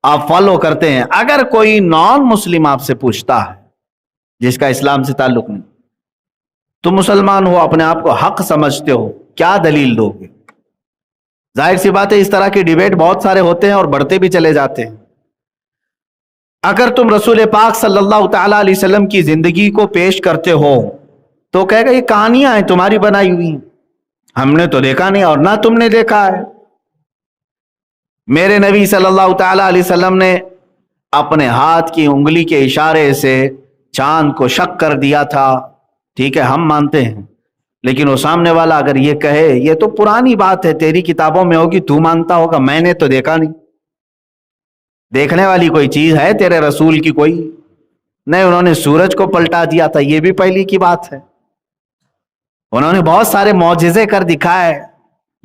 Speaker 2: آپ فالو کرتے ہیں۔ اگر کوئی نان مسلم آپ سے پوچھتا ہے جس کا اسلام سے تعلق نہیں، تم مسلمان ہو، اپنے آپ کو حق سمجھتے ہو، کیا دلیل دو گے؟ ظاہر سی بات ہے اس طرح کے ڈیبیٹ بہت سارے ہوتے ہیں اور بڑھتے بھی چلے جاتے ہیں۔ اگر تم رسول پاک صلی اللہ تعالی علیہ وسلم کی زندگی کو پیش کرتے ہو تو کہے گا یہ کہانیاں ہیں تمہاری بنائی ہوئی، ہم نے تو دیکھا نہیں اور نہ تم نے دیکھا ہے۔ میرے نبی صلی اللہ تعالی علیہ وسلم نے اپنے ہاتھ کی انگلی کے اشارے سے چاند کو شق کر دیا تھا، ٹھیک ہے ہم مانتے ہیں، لیکن وہ سامنے والا اگر یہ کہے یہ تو پرانی بات ہے، تیری کتابوں میں ہوگی، تو مانتا ہوگا، میں نے تو دیکھا نہیں۔ دیکھنے والی کوئی چیز ہے تیرے رسول کی کوئی نہیں؟ انہوں نے سورج کو پلٹا دیا تھا، یہ بھی پہلی کی بات ہے۔ انہوں نے بہت سارے معجزے کر دکھائے،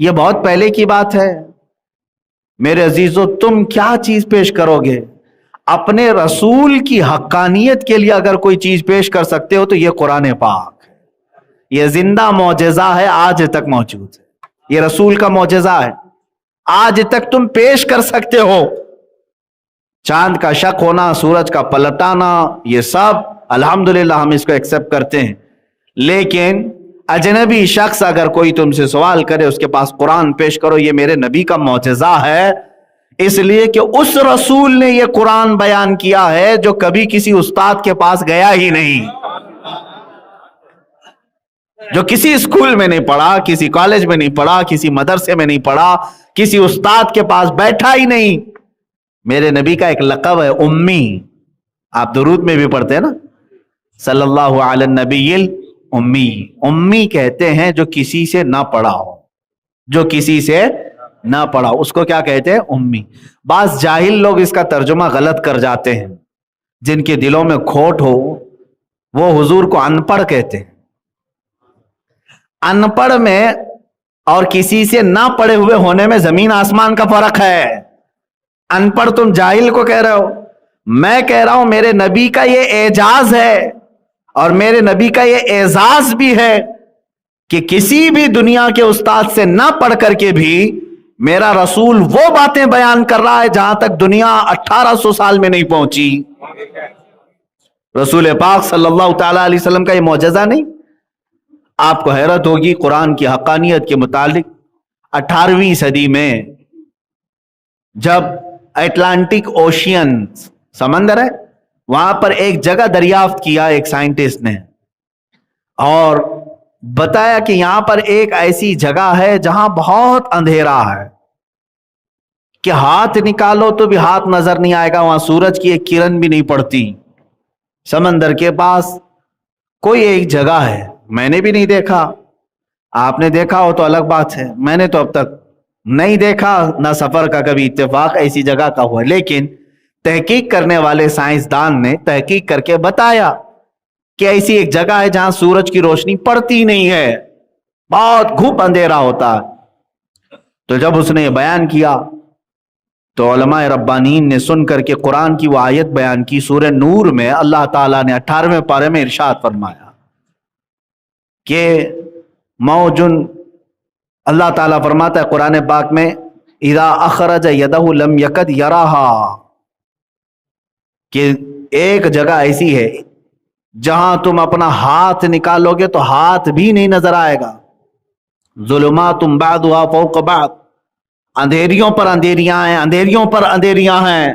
Speaker 2: یہ بہت پہلے کی بات ہے. میرے عزیزو، تم کیا چیز پیش کرو گے؟ اپنے رسول کی حقانیت کے لیے اگر کوئی چیز پیش کر سکتے ہو تو یہ قرآن پاک ہے. یہ زندہ معجزہ ہے، آج تک موجود ہے. یہ رسول کا معجزہ ہے، آج تک تم پیش کر سکتے ہو. چاند کا شق ہونا، سورج کا پلٹانا، یہ سب الحمدللہ ہم اس کو ایکسپٹ کرتے ہیں. لیکن اجنبی شخص اگر کوئی تم سے سوال کرے، اس کے پاس قرآن پیش کرو، یہ میرے نبی کا معجزہ ہے، اس لیے کہ اس رسول نے یہ قرآن بیان کیا ہے جو کبھی کسی استاد کے پاس گیا ہی نہیں، جو کسی اسکول میں نہیں پڑھا، کسی کالج میں نہیں پڑھا، کسی مدرسے میں نہیں پڑھا، کسی استاد کے پاس بیٹھا ہی نہیں. میرے نبی کا ایک لقب ہے امی. آپ درود میں بھی پڑھتے ہیں نا، صلی اللہ علی النبی امی. امی کہتے ہیں جو کسی سے نہ پڑھا ہو، جو کسی سے نہ پڑھا ہو، اس کو کیا کہتے ہیں؟ امی. بعض جاہل لوگ اس کا ترجمہ غلط کر جاتے ہیں، جن کے دلوں میں کھوٹ ہو وہ حضور کو ان پڑھ کہتے ہیں. ان پڑھ میں اور کسی سے نہ پڑھے ہوئے ہونے میں زمین آسمان کا فرق ہے. ان پڑھ تم جاہل کو کہہ رہے ہو، میں کہہ رہا ہوں میرے نبی کا یہ اعجاز ہے اور میرے نبی کا یہ اعزاز بھی ہے کہ کسی بھی دنیا کے استاد سے نہ پڑھ کر کے بھی میرا رسول وہ باتیں بیان کر رہا ہے جہاں تک دنیا 1800 سال میں نہیں پہنچی. رسول پاک صلی اللہ تعالی علیہ وسلم کا یہ معجزہ نہیں؟ آپ کو حیرت ہوگی قرآن کی حقانیت کے متعلق. 18ویں صدی میں جب اٹلانٹک اوشین سمندر ہے، وہاں پر ایک جگہ دریافت کیا ایک سائنٹسٹ نے، اور بتایا کہ یہاں پر ایک ایسی جگہ ہے جہاں بہت اندھیرا ہے کہ ہاتھ نکالو تو بھی ہاتھ نظر نہیں آئے گا، وہاں سورج کی ایک کرن بھی نہیں پڑتی. سمندر کے پاس کوئی ایک جگہ ہے، میں نے بھی نہیں دیکھا، آپ نے دیکھا ہو تو الگ بات ہے، میں نے تو اب تک نہیں دیکھا، نہ سفر کا کبھی اتفاق ایسی جگہ کا ہوا. لیکن تحقیق کرنے والے سائنسدان نے تحقیق کر کے بتایا کہ ایسی ایک جگہ ہے جہاں سورج کی روشنی پڑتی نہیں ہے، بہت گھوپ اندھیرا ہوتا ہے. تو جب اس نے یہ بیان کیا تو علماء ربانیین نے سن کر کے قرآن کی وہ آیت بیان کی. سورہ نور میں اللہ تعالیٰ نے 18ویں پارے میں ارشاد فرمایا کہ موجن، اللہ تعالیٰ فرماتا ہے قرآن پاک میں، اذا اخرج یدہ لم یکد یراہا، کہ ایک جگہ ایسی ہے جہاں تم اپنا ہاتھ نکالو گے تو ہاتھ بھی نہیں نظر آئے گا. ظلمات بعضها فوق بعض، اندھیریوں پر اندھیریاں ہیں، اندھیریوں پر اندھیریاں ہیں.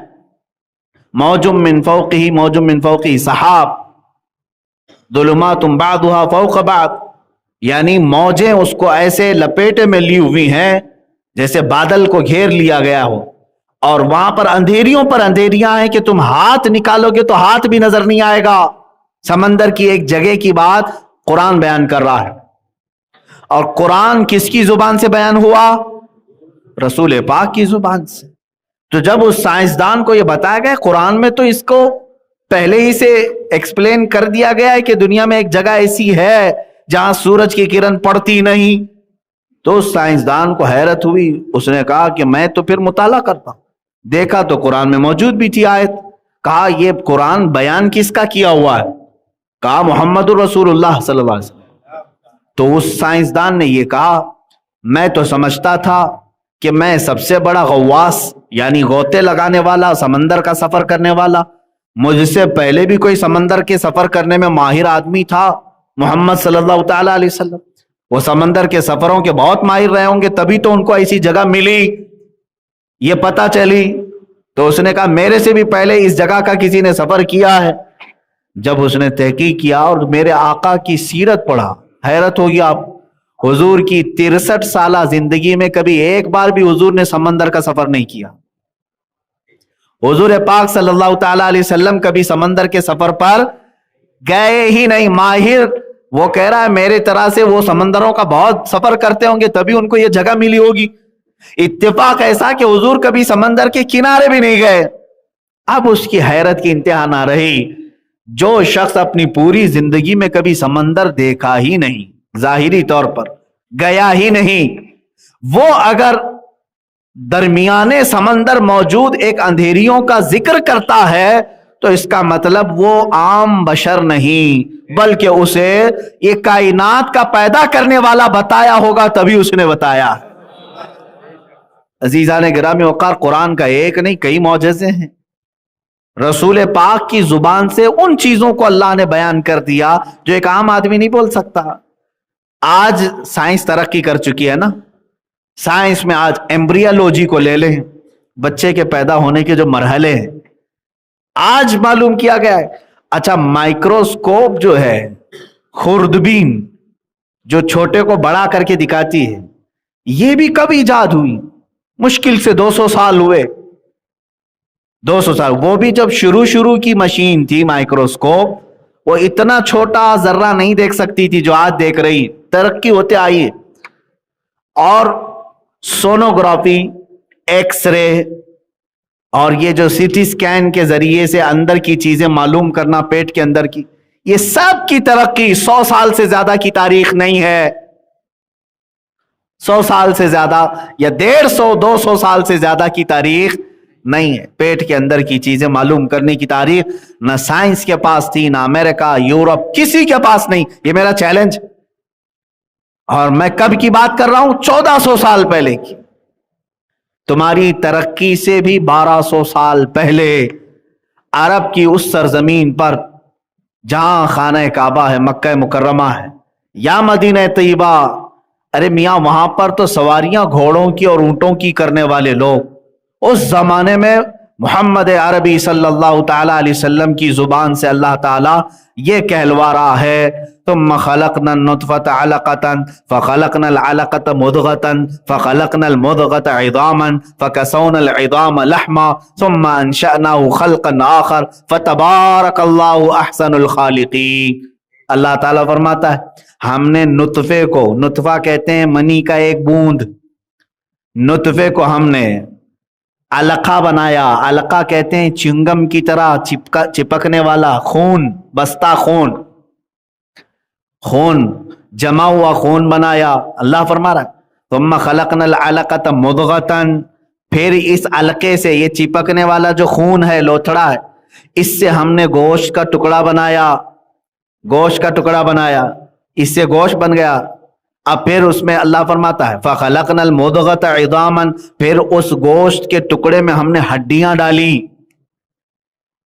Speaker 2: موج من فوقہ، موج من فوقہ سحاب، ظلمات بعضها فوق بعض، یعنی موجیں اس کو ایسے لپیٹے میں لی ہوئی ہیں جیسے بادل کو گھیر لیا گیا ہو، اور وہاں پر اندھیریوں پر اندھیریاں ہیں کہ تم ہاتھ نکالو گے تو ہاتھ بھی نظر نہیں آئے گا. سمندر کی ایک جگہ کی بات قرآن بیان کر رہا ہے. اور قرآن کس کی زبان سے بیان ہوا؟ رسول پاک کی زبان سے. تو جب اس سائنسدان کو یہ بتایا گیا قرآن میں، تو اس کو پہلے ہی سے ایکسپلین کر دیا گیا ہے کہ دنیا میں ایک جگہ ایسی ہے جہاں سورج کی کرن پڑتی نہیں. تو اس سائنسدان کو حیرت ہوئی، اس نے کہا کہ میں تو پھر مطالعہ کرتا ہوں. دیکھا تو قرآن میں موجود بھی تھی آیت. کہا یہ قرآن بیان کس کا کیا ہوا ہے؟ کہا محمد الرسول اللہ صلی اللہ علیہ وسلم. تو اس سائنسدان نے یہ کہا میں تو سمجھتا تھا کہ میں سب سے بڑا غواص، یعنی غوطے لگانے والا، سمندر کا سفر کرنے والا، مجھ سے پہلے بھی کوئی سمندر کے سفر کرنے میں ماہر آدمی تھا، محمد صلی اللہ تعالی علیہ وسلم. وہ سمندر کے سفروں کے بہت ماہر رہے ہوں گے، تبھی تو ان کو ایسی جگہ ملی، یہ پتہ چلی. تو اس نے کہا میرے سے بھی پہلے اس جگہ کا کسی نے سفر کیا ہے. جب اس نے تحقیق کیا اور میرے آقا کی سیرت پڑھا، حیرت ہوگی آپ، حضور کی 63 سالہ زندگی میں کبھی ایک بار بھی حضور نے سمندر کا سفر نہیں کیا. حضور پاک صلی اللہ تعالی علیہ وسلم کبھی سمندر کے سفر پر گئے ہی نہیں. ماہر وہ کہہ رہا ہے میرے طرح سے وہ سمندروں کا بہت سفر کرتے ہوں گے تبھی ان کو یہ جگہ ملی ہوگی. اتفاق ایسا کہ حضور کبھی سمندر کے کنارے بھی نہیں گئے. اب اس کی حیرت کی انتہا نہ رہی. جو شخص اپنی پوری زندگی میں کبھی سمندر دیکھا ہی نہیں، ظاہری طور پر گیا ہی نہیں، وہ اگر درمیانے سمندر موجود ایک اندھیریوں کا ذکر کرتا ہے تو اس کا مطلب وہ عام بشر نہیں بلکہ اسے یہ کائنات کا پیدا کرنے والا بتایا ہوگا، تبھی اس نے بتایا۔ عزیزان گرامی وقار، قرآن کا ایک نہیں کئی معجزے ہیں۔ رسول پاک کی زبان سے ان چیزوں کو اللہ نے بیان کر دیا جو ایک عام آدمی نہیں بول سکتا۔ آج سائنس ترقی کر چکی ہے نا، سائنس میں آج ایمبریالوجی کو لے لیں، بچے کے پیدا ہونے کے جو مرحلے ہیں آج معلوم کیا گیا ہے۔ اچھا، مائکروسکوپ جو ہے، خوردبین جو چھوٹے کو بڑا کر کے دکھاتی ہے، یہ بھی کب ایجاد ہوئی؟ مشکل سے 200 سال ہوئے، 200 سال۔ وہ بھی جب شروع کی مشین تھی مائکروسکوپ، وہ اتنا چھوٹا ذرہ نہیں دیکھ سکتی تھی جو آج دیکھ رہی، ترقی ہوتے آئی۔ اور سونوگرافی، ایکس رے اور یہ جو سی ٹی سکین کے ذریعے سے اندر کی چیزیں معلوم کرنا، پیٹ کے اندر کی، یہ سب کی ترقی 100 سال سے زیادہ کی تاریخ نہیں ہے۔ 100 سال سے زیادہ یا 150 200 سال سے زیادہ کی تاریخ نہیں ہے۔ پیٹ کے اندر کی چیزیں معلوم کرنے کی تاریخ نہ سائنس کے پاس تھی، نہ امریکہ، یورپ، کسی کے پاس نہیں۔ یہ میرا چیلنج، اور میں کب کی بات کر رہا ہوں؟ 1400 سال پہلے کی۔ تمہاری ترقی سے بھی 1200 سال پہلے عرب کی اس سرزمین پر جہاں خانہ کعبہ ہے، مکہ مکرمہ ہے یا مدینہ طیبہ، ارے میاں وہاں پر تو سواریاں گھوڑوں کی اور اونٹوں کی کرنے والے لوگ، اس زمانے میں محمد عربی صلی اللہ تعالی علیہ وسلم کی زبان سے اللہ تعالیٰ یہ کہلوا رہا ہے، ثم خلقنا النطفة علقة فخلقنا العلقة مضغة فخلقنا المضغة عظاما فكسونا العظام لحما ثم انشأناه خلقا آخر فتبارك الله احسن الخالقین۔ اللہ تعالیٰ فرماتا ہے ہم نے نطفے کو، نطفہ کہتے ہیں منی کا ایک بوند، نطفے کو ہم نے علقہ بنایا۔ علقہ کہتے ہیں چنگم کی طرح چپکنے والا خون، بستہ خون، خون جمع ہوا خون بنایا۔ اللہ فرما رہا ہے ثم خلقنا العلقة مضغة، پھر اس علقے سے، یہ چپکنے والا جو خون ہے، لوتھڑا ہے، اس سے ہم نے گوشت کا ٹکڑا بنایا، گوشت کا ٹکڑا بنایا، اس سے گوشت بن گیا۔ اب پھر اس میں اللہ فرماتا ہے فَخَلَقْنَا الْمُضْغَةَ عِظَامًا، پھر اس گوشت کے ٹکڑے میں ہم نے ہڈیاں ڈالی۔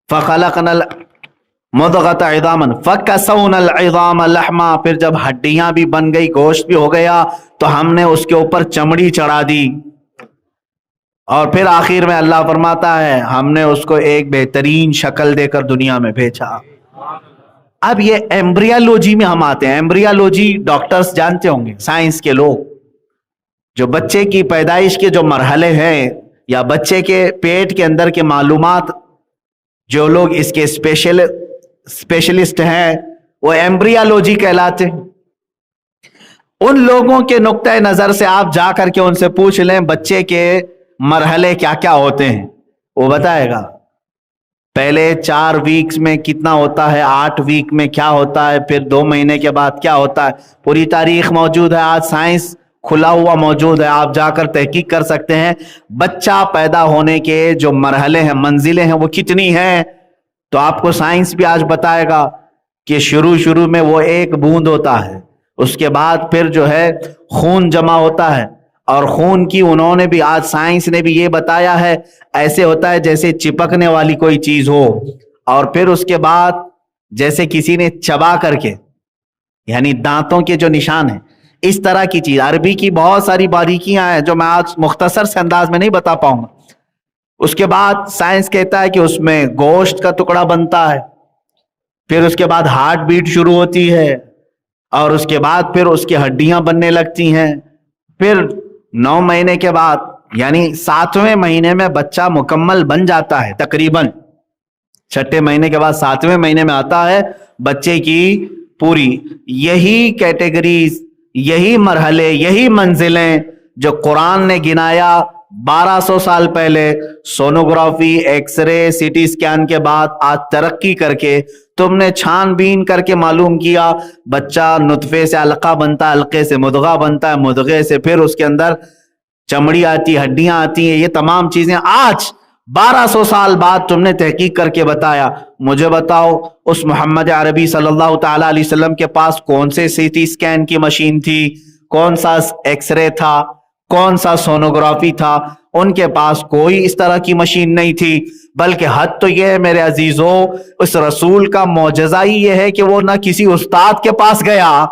Speaker 2: فَخَلَقْنَا الْمُضْغَةَ عِظَامًا فَكَسَوْنَا الْعِظَامَ لَحْمًا، پھر جب ہڈیاں بھی بن گئی، گوشت بھی ہو گیا، تو ہم نے اس کے اوپر چمڑی چڑھا دی۔ اور پھر آخر میں اللہ فرماتا ہے ہم نے اس کو ایک بہترین شکل دے کر دنیا میں بھیجا۔ اب یہ ایمبریالوجی میں ہم آتے ہیں۔ ایمبریالوجی ڈاکٹرز جانتے ہوں گے، سائنس کے لوگ، جو بچے کی پیدائش کے جو مرحلے ہیں یا بچے کے پیٹ کے اندر کے معلومات، جو لوگ اس کے اسپیشلسٹ ہیں وہ ایمبریالوجی کہلاتے ہیں۔ ان لوگوں کے نقطۂ نظر سے آپ جا کر کے ان سے پوچھ لیں بچے کے مرحلے کیا کیا ہوتے ہیں، وہ بتائے گا۔ پہلے 4 ویکس میں کتنا ہوتا ہے، 8 ویک میں کیا ہوتا ہے، پھر 2 مہینے کے بعد کیا ہوتا ہے، پوری تاریخ موجود ہے۔ آج سائنس کھلا ہوا موجود ہے، آپ جا کر تحقیق کر سکتے ہیں بچہ پیدا ہونے کے جو مرحلے ہیں، منزلیں ہیں، وہ کتنی ہیں۔ تو آپ کو سائنس بھی آج بتائے گا کہ شروع میں وہ ایک بوند ہوتا ہے، اس کے بعد پھر جو ہے خون جمع ہوتا ہے، اور خون کی انہوں نے بھی، آج سائنس نے بھی یہ بتایا ہے، ایسے ہوتا ہے جیسے چپکنے والی کوئی چیز ہو، اور پھر اس کے بعد جیسے کسی نے چبا کر کے، یعنی دانتوں کے جو نشان ہیں، اس طرح کی چیز۔ عربی کی بہت ساری باریکیاں ہیں جو میں آج مختصر سے انداز میں نہیں بتا پاؤں گا۔ اس کے بعد سائنس کہتا ہے کہ اس میں گوشت کا ٹکڑا بنتا ہے، پھر اس کے بعد ہارٹ بیٹ شروع ہوتی ہے، اور اس کے بعد پھر اس کی ہڈیاں بننے لگتی ہیں، پھر 9 مہینے کے بعد، یعنی 7ویں مہینے میں بچہ مکمل بن جاتا ہے تقریباً، 6 مہینے کے بعد 7ویں مہینے میں آتا ہے بچے کی پوری۔ یہی کیٹیگریز، یہی مرحلے، یہی منزلیں جو قرآن نے گنایا 1200 سال پہلے، sonography, X ray, C T scan کے بعد آج ترقی کر کے تم نے چھان بین کر کے معلوم کیا بچہ نطفے سے علقہ بنتا ہے، علقے سے مدغہ بنتا ہے، مدغے سے پھر اس کے اندر چمڑی آتی، ہڈیاں آتی ہیں، یہ تمام چیزیں آج 1200 سال بعد تم نے تحقیق کر کے بتایا۔ مجھے بتاؤ اس محمد عربی صلی اللہ تعالی علیہ وسلم کے پاس کون سے سی ٹی اسکین کی مشین تھی، کون سا ایکس رے تھا، کون سا سونوگرافی تھا؟ ان کے پاس کوئی اس طرح کی مشین نہیں تھی۔ بلکہ حد تو یہ ہے میرے عزیزوں، اس رسول کا معجزہ ہی یہ ہے کہ وہ نہ کسی استاد کے پاس گیا،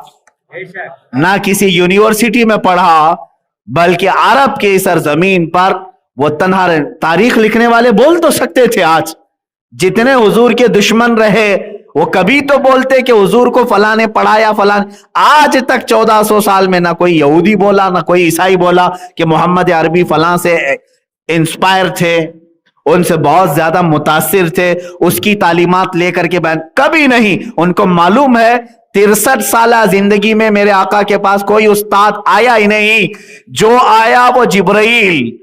Speaker 2: نہ کسی یونیورسٹی میں پڑھا، بلکہ عرب کے سرزمین پر وہ تنہا رہے۔ تاریخ لکھنے والے بول تو سکتے تھے، آج جتنے حضور کے دشمن رہے وہ کبھی تو بولتے کہ حضور کو فلاں نے پڑھایا، فلاں۔ آج تک 1400 سال میں نہ کوئی یہودی بولا، نہ کوئی عیسائی بولا کہ محمد عربی فلاں سے انسپائر تھے، ان سے بہت زیادہ متاثر تھے، اس کی تعلیمات لے کر کے بیان، کبھی نہیں۔ ان کو معلوم ہے 63 سالہ زندگی میں میرے آقا کے پاس کوئی استاد آیا ہی نہیں، جو آیا وہ جبرائیل،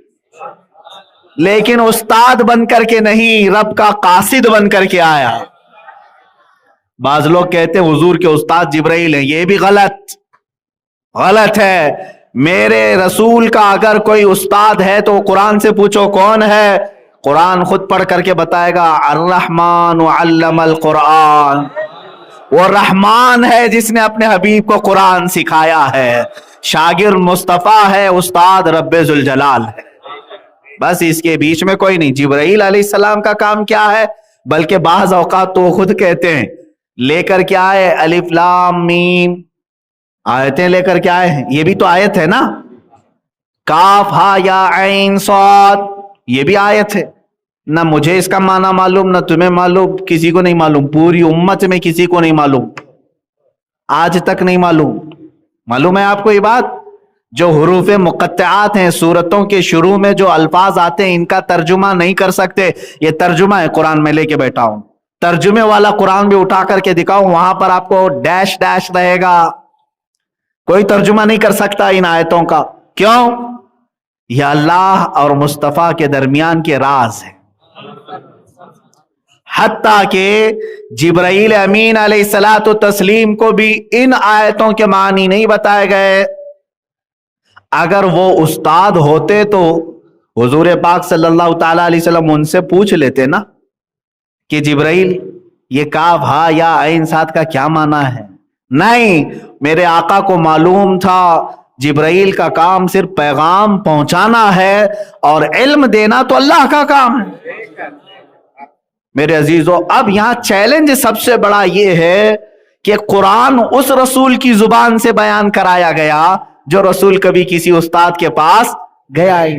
Speaker 2: لیکن استاد بن کر کے نہیں، رب کا قاصد بن کر کے آیا۔ بعض لوگ کہتے ہیں حضور کے استاد جبرائیل ہیں، یہ بھی غلط ہے۔ میرے رسول کا اگر کوئی استاد ہے تو قرآن سے پوچھو کون ہے، قرآن خود پڑھ کر کے بتائے گا، الرحمن علم القرآن، وہ رحمان ہے جس نے اپنے حبیب کو قرآن سکھایا ہے۔ شاگرد مصطفیٰ ہے، استاد رب ذوالجلال ہے، بس اس کے بیچ میں کوئی نہیں۔ جبرائیل علیہ السلام کا کام کیا ہے؟ بلکہ بعض اوقات تو خود کہتے ہیں لے کر کے آئے الف لام میم، آیتیں لے کر کے آئے ہیں، یہ بھی تو آیت ہے نا، کاف ہا یا عین صاد، یہ بھی آیت ہے۔ نہ مجھے اس کا معنی معلوم، نہ تمہیں معلوم، کسی کو نہیں معلوم، پوری امت میں کسی کو نہیں معلوم، آج تک نہیں معلوم۔ معلوم ہے آپ کو یہ بات؟ جو حروف مقطعات ہیں، سورتوں کے شروع میں جو الفاظ آتے ہیں، ان کا ترجمہ نہیں کر سکتے، یہ ترجمہ ہے قرآن میں لے کے بیٹھا ہوں، ترجمے والا قرآن بھی اٹھا کر کے دکھاؤں، وہاں پر آپ کو ڈیش ڈیش رہے گا، کوئی ترجمہ نہیں کر سکتا ان آیتوں کا۔ کیوں؟ یہ اللہ اور مصطفیٰ کے درمیان کے راز ہے۔ حتیٰ کہ جبرائیل امین علیہ الصلاۃ والتسلیم کو بھی ان آیتوں کے معنی نہیں بتائے گئے۔ اگر وہ استاد ہوتے تو حضور پاک صلی اللہ تعالی علیہ وسلم ان سے پوچھ لیتے نا کہ جبرائیل یہ کاف ہا یا عین صاد کا کیا معنی ہے؟ نہیں، میرے آقا کو معلوم تھا جبرائیل کا کام صرف پیغام پہنچانا ہے اور علم دینا تو اللہ کا کام ہے۔ میرے عزیزو، اب یہاں چیلنج سب سے بڑا یہ ہے کہ قرآن اس رسول کی زبان سے بیان کرایا گیا جو رسول کبھی کسی استاد کے پاس گیا ہی۔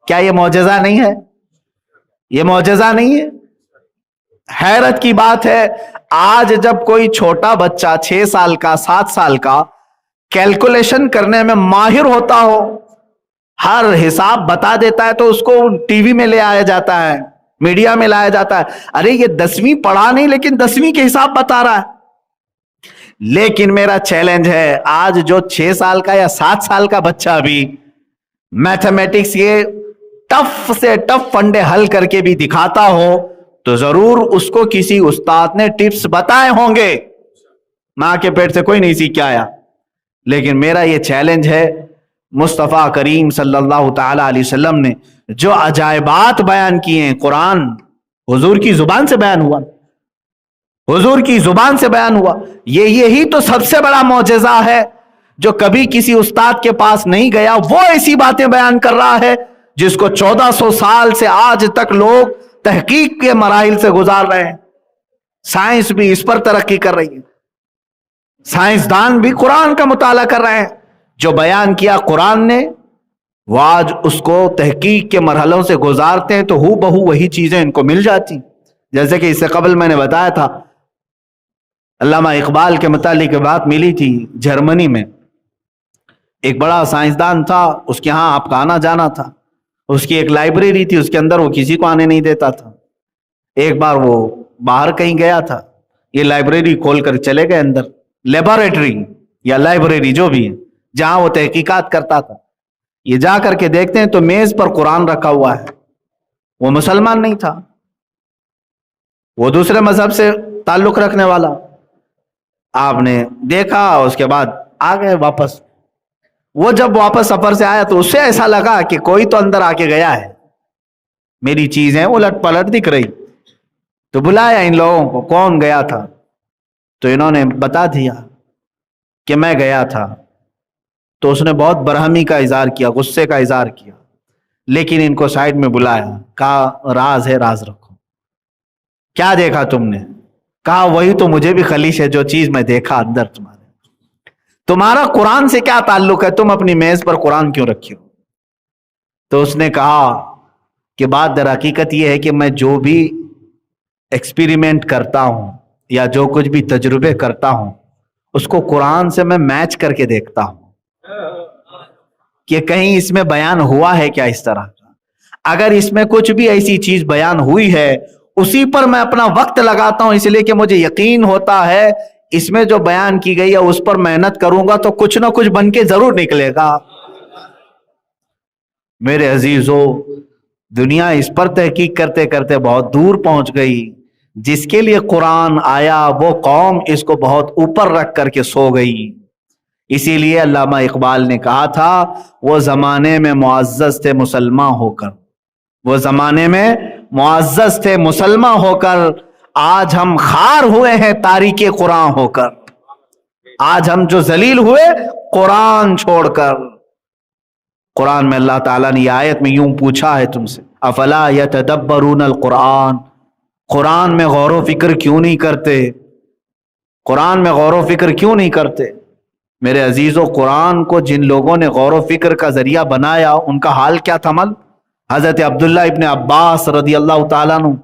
Speaker 2: کیا یہ معجزہ نہیں ہے؟ یہ معجزہ نہیں ہے؟ حیرت کی بات ہے، آج جب کوئی چھوٹا بچہ 6 سال کا 7 سال کا کیلکولیشن کرنے میں ماہر ہوتا ہو، ہر حساب بتا دیتا ہے، تو اس کو ٹی وی میں لے آیا جاتا ہے، میڈیا میں لایا جاتا ہے، ارے یہ 10ویں پڑھا نہیں لیکن 10ویں کے حساب بتا رہا ہے۔ لیکن میرا چیلنج ہے، آج جو 6 سال کا یا 7 سال کا بچہ بھی میتھمیٹکس کے ٹف سے ٹف فنڈے حل کر کے بھی دکھاتا ہو تو ضرور اس کو کسی استاد نے ٹپس بتائے ہوں گے، ماں کے پیٹ سے کوئی نہیں سیکھ کے آیا۔ لیکن میرا یہ چیلنج ہے، مصطفیٰ کریم صلی اللہ تعالی علیہ وسلم نے جو عجائبات بیان کیے ہیں، قرآن حضور کی زبان سے بیان ہوا، حضور کی زبان سے بیان ہوا، یہی تو سب سے بڑا معجزہ ہے۔ جو کبھی کسی استاد کے پاس نہیں گیا وہ ایسی باتیں بیان کر رہا ہے جس کو 1400 سال سے آج تک لوگ تحقیق کے مراحل سے گزار رہے ہیں۔ سائنس بھی اس پر ترقی کر رہی ہے، سائنسدان بھی قرآن کا مطالعہ کر رہے ہیں، جو بیان کیا قرآن نے وہ آج اس کو تحقیق کے مرحلوں سے گزارتے ہیں تو ہو بہو وہی چیزیں ان کو مل جاتی۔ جیسے کہ اس سے قبل میں نے بتایا تھا، علامہ اقبال کے متعلق بات ملی تھی، جرمنی میں ایک بڑا سائنسدان تھا، اس کے ہاں آپ کا آنا جانا تھا، اس کی ایک لائبریری تھی، اس کے اندر وہ کسی کو آنے نہیں دیتا تھا۔ ایک بار وہ باہر کہیں گیا تھا، یہ لائبریری کھول کر چلے گئے اندر، لیبارٹری یا لائبریری جو بھی ہے جہاں وہ تحقیقات کرتا تھا، یہ جا کر کے دیکھتے ہیں تو میز پر قرآن رکھا ہوا ہے۔ وہ مسلمان نہیں تھا، وہ دوسرے مذہب سے تعلق رکھنے والا۔ آپ نے دیکھا، اس کے بعد آ گئے واپس۔ وہ جب واپس سفر سے آیا تو اسے ایسا لگا کہ کوئی تو اندر آ کے گیا ہے، میری چیزیں الٹ پلٹ دکھ رہی. تو بلایا ان لوگوں کو، کون گیا تھا؟ تو انہوں نے بتا دیا کہ میں گیا تھا. تو اس نے بہت برہمی کا اظہار کیا، غصے کا اظہار کیا، لیکن ان کو سائڈ میں بلایا، کہا راز ہے، راز رکھو. کیا دیکھا تم نے؟ کہا وہی تو مجھے بھی خلیش ہے جو چیز میں دیکھا اندر تمہارا قرآن سے کیا تعلق ہے؟ تم اپنی میز پر قرآن کیوں رکھی ہو؟ تو اس نے کہا کہ بات در حقیقت یہ ہے کہ میں جو بھی ایکسپیریمنٹ کرتا ہوں یا جو کچھ بھی تجربے کرتا ہوں اس کو قرآن سے میں میچ کر کے دیکھتا ہوں کہ کہیں اس میں بیان ہوا ہے کیا اس طرح کا. اگر اس میں کچھ بھی ایسی چیز بیان ہوئی ہے اسی پر میں اپنا وقت لگاتا ہوں، اس لیے کہ مجھے یقین ہوتا ہے اس میں جو بیان کی گئی ہے اس پر محنت کروں گا تو کچھ نہ کچھ بن کے ضرور نکلے گا. میرے عزیزو، دنیا اس پر تحقیق کرتے کرتے بہت دور پہنچ گئی. جس کے لیے قرآن آیا وہ قوم اس کو بہت اوپر رکھ کر کے سو گئی. اسی لیے علامہ اقبال نے کہا تھا وہ زمانے میں معزز تھے مسلمان ہو کر، وہ زمانے میں معزز تھے مسلمان ہو کر، آج ہم خار ہوئے ہیں تاریک قرآن ہو کر. آج ہم جو ذلیل ہوئے قرآن چھوڑ کر. قرآن میں اللہ تعالیٰ نے یہ آیت میں یوں پوچھا ہے تم سے، افلا یتدبرون القرآن، قرآن میں غور و فکر کیوں نہیں کرتے؟ قرآن میں غور و فکر کیوں نہیں کرتے؟ میرے عزیزو، قرآن کو جن لوگوں نے غور و فکر کا ذریعہ بنایا ان کا حال کیا تھا؟ حضرت عبداللہ ابن عباس رضی اللہ تعالیٰ عنہ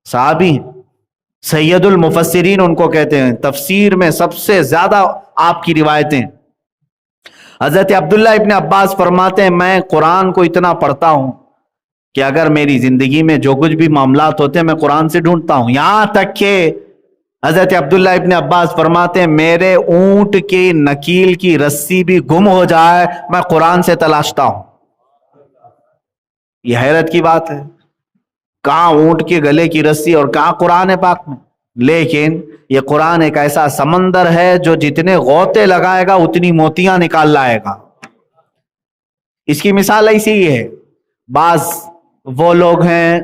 Speaker 2: صحابی ہیں، سید المفسرین ان کو کہتے ہیں، تفسیر میں سب سے زیادہ آپ کی روایتیں. حضرت عبداللہ ابن عباس فرماتے ہیں میں قرآن کو اتنا پڑھتا ہوں کہ اگر میری زندگی میں جو کچھ بھی معاملات ہوتے ہیں میں قرآن سے ڈھونڈتا ہوں. یہاں تک کہ حضرت عبداللہ ابن عباس فرماتے ہیں میرے اونٹ کی نکیل کی رسی بھی گم ہو جائے میں قرآن سے تلاشتا ہوں. یہ حیرت کی بات ہے، کہاں اونٹ کے گلے کی رسی اور کہاں قرآن پاک میں. لیکن یہ قرآن ایک ایسا سمندر ہے جو جتنے غوطے لگائے گا اتنی موتیاں نکال لائے گا. اس کی مثال ایسی ہی ہے، بعض وہ لوگ ہیں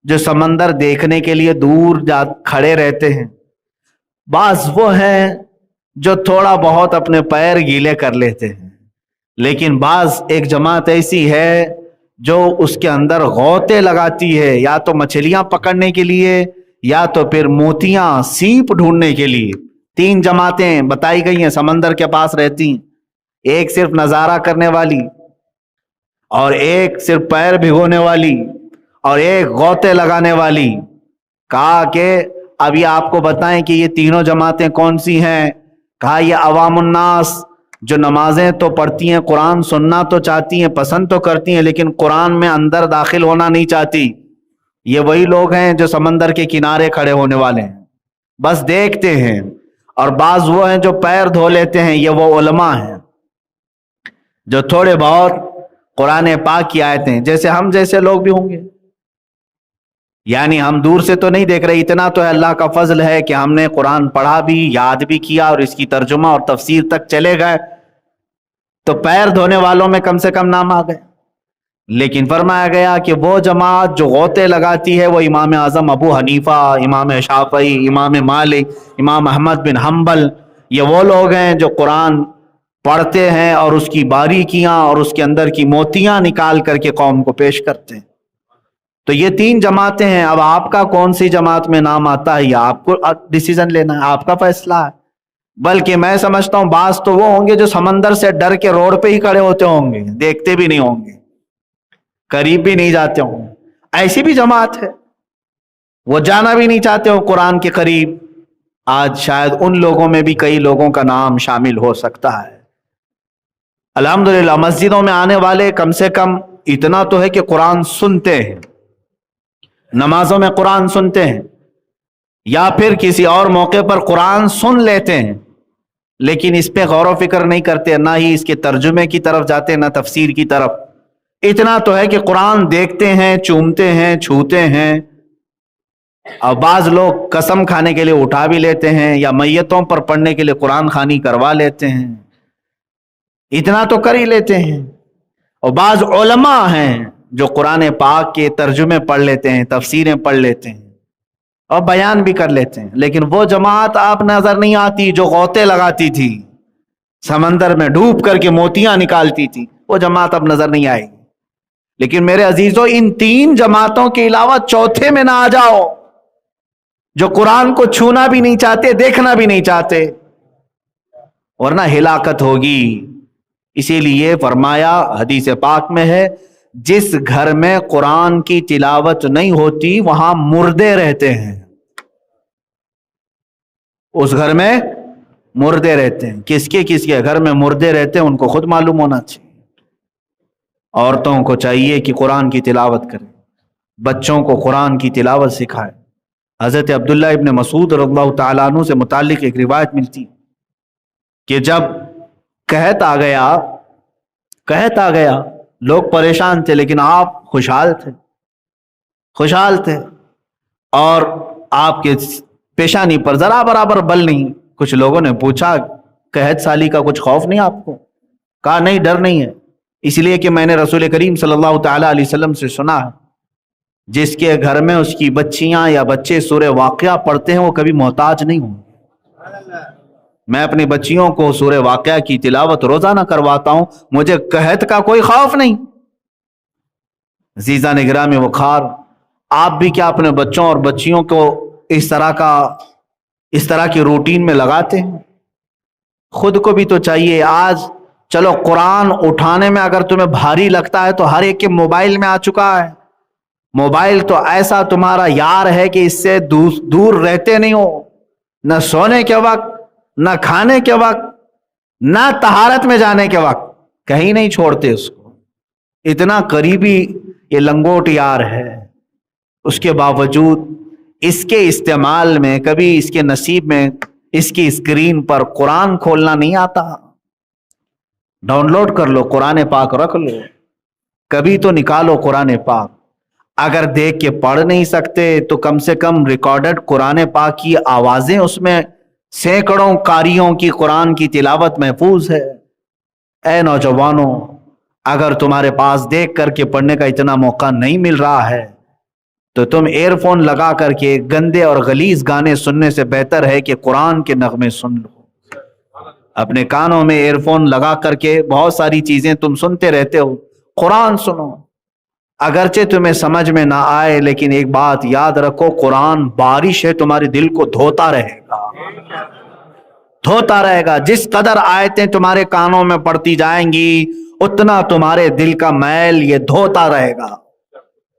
Speaker 2: جو سمندر دیکھنے کے لیے دور کھڑے رہتے ہیں، بعض وہ ہیں جو تھوڑا بہت اپنے پیر گیلے کر لیتے ہیں، لیکن بعض ایک جماعت ایسی ہے جو اس کے اندر غوطے لگاتی ہے، یا تو مچھلیاں پکڑنے کے لیے یا تو پھر موتیاں سیپ ڈھونڈنے کے لیے. 3 جماعتیں بتائی گئی ہیں سمندر کے پاس رہتی ہیں، ایک صرف نظارہ کرنے والی، اور ایک صرف پیر بھگونے والی، اور ایک غوطے لگانے والی. کہا کہ اب یہ آپ کو بتائیں کہ یہ تینوں جماعتیں کون سی ہیں؟ کہا یہ عوام الناس جو نمازیں تو پڑھتی ہیں، قرآن سننا تو چاہتی ہیں، پسند تو کرتی ہیں، لیکن قرآن میں اندر داخل ہونا نہیں چاہتی. یہ وہی لوگ ہیں جو سمندر کے کنارے کھڑے ہونے والے ہیں، بس دیکھتے ہیں. اور بعض وہ ہیں جو پیر دھو لیتے ہیں، یہ وہ علماء ہیں جو تھوڑے بہت قرآن پاک کی آیتیں، جیسے ہم جیسے لوگ بھی ہوں گے، یعنی ہم دور سے تو نہیں دیکھ رہے. اتنا تو ہے اللہ کا فضل ہے کہ ہم نے قرآن پڑھا بھی، یاد بھی کیا، اور اس کی ترجمہ اور تفسیر تک چلے گئے، تو پیر دھونے والوں میں کم سے کم نام آ گئے. لیکن فرمایا گیا کہ وہ جماعت جو غوطے لگاتی ہے وہ امام اعظم ابو حنیفہ، امام شافعی، امام مالک، امام احمد بن حنبل، یہ وہ لوگ ہیں جو قرآن پڑھتے ہیں اور اس کی باریکیاں اور اس کے اندر کی موتیاں نکال کر کے قوم کو پیش کرتے ہیں. تو یہ 3 جماعتیں ہیں. اب آپ کا کون سی جماعت میں نام آتا ہے یا آپ کو ڈیسیژن لینا ہے، آپ کا فیصلہ ہے. بلکہ میں سمجھتا ہوں بعض تو وہ ہوں گے جو سمندر سے ڈر کے روڈ پہ ہی کھڑے ہوتے ہوں گے، دیکھتے بھی نہیں ہوں گے، قریب بھی نہیں جاتے ہوں. ایسی بھی جماعت ہے وہ جانا بھی نہیں چاہتے ہو قرآن کے قریب. آج شاید ان لوگوں میں بھی کئی لوگوں کا نام شامل ہو سکتا ہے. الحمدللہ مسجدوں میں آنے والے کم سے کم اتنا تو ہے کہ قرآن سنتے ہیں، نمازوں میں قرآن سنتے ہیں، یا پھر کسی اور موقع پر قرآن سن لیتے ہیں، لیکن اس پہ غور و فکر نہیں کرتے، نہ ہی اس کے ترجمے کی طرف جاتے، نہ تفسیر کی طرف. اتنا تو ہے کہ قرآن دیکھتے ہیں، چومتے ہیں، چھوتے ہیں. اور بعض لوگ قسم کھانے کے لیے اٹھا بھی لیتے ہیں، یا میتوں پر پڑھنے کے لیے قرآن خوانی کروا لیتے ہیں. اتنا تو کر ہی لیتے ہیں. اور بعض علماء ہیں جو قرآن پاک کے ترجمے پڑھ لیتے ہیں, تفسیریں پڑھ لیتے ہیں اور بیان بھی کر لیتے ہیں, لیکن وہ جماعت آپ نظر نہیں آتی جو غوطے لگاتی تھی, سمندر میں ڈوب کر کے موتیاں نکالتی تھی, وہ جماعت اب نظر نہیں آئے گی. لیکن میرے عزیزوں, ان تین جماعتوں کے علاوہ چوتھے میں نہ آ جاؤ, جو قرآن کو چھونا بھی نہیں چاہتے, دیکھنا بھی نہیں چاہتے, ورنہ ہلاکت ہوگی. اسی لیے فرمایا, حدیث پاک میں ہے, جس گھر میں قرآن کی تلاوت نہیں ہوتی وہاں مردے رہتے ہیں. اس گھر میں مردے رہتے ہیں. کس کے گھر میں مردے رہتے ہیں ان کو خود معلوم ہونا چاہیے. عورتوں کو چاہیے کہ قرآن کی تلاوت کریں, بچوں کو قرآن کی تلاوت سکھائے. حضرت عبداللہ ابن مسعود رضی اللہ تعالیٰ عنہ سے متعلق ایک روایت ملتی کہ جب قحط آ گیا, لوگ پریشان تھے لیکن آپ خوشحال تھے, اور آپ کے پیشانی پر ذرا برابر بل نہیں. کچھ لوگوں نے پوچھا, قحط سالی کا کچھ خوف نہیں آپ کو؟ کہا نہیں, ڈر نہیں ہے, اس لیے کہ میں نے رسول کریم صلی اللہ تعالیٰ علیہ وسلم سے سنا ہے, جس کے گھر میں اس کی بچیاں یا بچے سورہ واقعہ پڑھتے ہیں وہ کبھی محتاج نہیں ہوں. میں اپنی بچیوں کو سورہ واقعہ کی تلاوت روزانہ کرواتا ہوں, مجھے قحط کا کوئی خوف نہیں. عزیزان گرامی وقار, آپ بھی کیا اپنے بچوں اور بچیوں کو اس طرح کی روٹین میں لگاتے ہیں؟ خود کو بھی تو چاہیے. آج چلو قرآن اٹھانے میں اگر تمہیں بھاری لگتا ہے تو ہر ایک کے موبائل میں آ چکا ہے. موبائل تو ایسا تمہارا یار ہے کہ اس سے دور رہتے نہیں ہو, نہ سونے کے وقت, نہ کھانے کے وقت, نہ طہارت میں جانے کے وقت, کہیں نہیں چھوڑتے اس کو. اتنا قریبی یہ لنگوٹ یار ہے. اس کے باوجود اس کے استعمال میں کبھی اس کے نصیب میں اس کی اسکرین پر قرآن کھولنا نہیں آتا. ڈاؤن لوڈ کر لو, قرآن پاک رکھ لو, کبھی تو نکالو قرآن پاک. اگر دیکھ کے پڑھ نہیں سکتے تو کم سے کم ریکارڈڈ قرآن پاک کی آوازیں, اس میں سینکڑوں قاریوں کی قرآن کی تلاوت محفوظ ہے. اے نوجوانوں, اگر تمہارے پاس دیکھ کر کے پڑھنے کا اتنا موقع نہیں مل رہا ہے تو تم ایئر فون لگا کر کے گندے اور غلیظ گانے سننے سے بہتر ہے کہ قرآن کے نغمے سن لو. اپنے کانوں میں ایئر فون لگا کر کے بہت ساری چیزیں تم سنتے رہتے ہو, قرآن سنو. اگرچہ تمہیں سمجھ میں نہ آئے لیکن ایک بات یاد رکھو, قرآن بارش ہے, تمہارے دل کو دھوتا رہے گا. جس قدر آیتیں تمہارے کانوں میں پڑتی جائیں گی اتنا تمہارے دل کا میل یہ دھوتا رہے گا.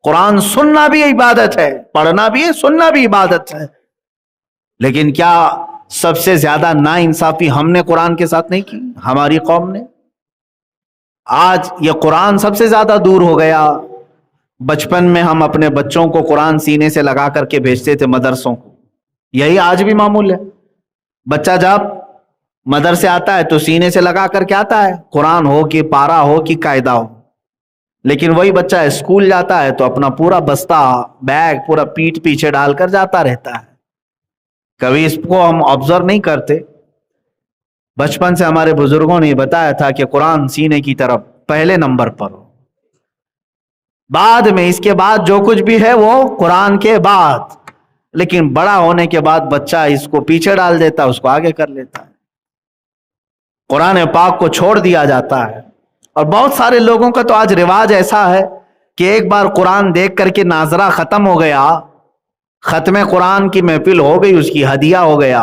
Speaker 2: قرآن سننا بھی عبادت ہے, پڑھنا بھی ہے, سننا بھی عبادت ہے. لیکن کیا سب سے زیادہ ناانصافی ہم نے قرآن کے ساتھ نہیں کی؟ ہماری قوم نے. آج یہ قرآن سب سے زیادہ دور ہو گیا. بچپن میں ہم اپنے بچوں کو قرآن سینے سے لگا کر کے بھیجتے تھے مدرسوں کو, یہی آج بھی معمول ہے. بچہ جب مدرسے آتا ہے تو سینے سے لگا کر کے آتا ہے, قرآن ہو کہ پارا ہو کہ قاعدہ ہو. لیکن وہی بچہ اسکول جاتا ہے تو اپنا پورا بستہ, بیگ پورا پیٹھ پیچھے ڈال کر جاتا رہتا ہے. کبھی اس کو ہم آبزرو نہیں کرتے. بچپن سے ہمارے بزرگوں نے بتایا تھا کہ قرآن سینے کی طرف پہلے نمبر پر ہو, بعد میں اس کے بعد جو کچھ بھی ہے وہ قرآن کے بعد. لیکن بڑا ہونے کے بعد بچہ اس کو پیچھے ڈال دیتا ہے, اس کو آگے کر لیتا ہے. قرآن پاک کو چھوڑ دیا جاتا ہے. اور بہت سارے لوگوں کا تو آج رواج ایسا ہے کہ ایک بار قرآن دیکھ کر کے ناظرہ ختم ہو گیا, ختم قرآن کی محفل ہو گئی, اس کی ہدیہ ہو گیا,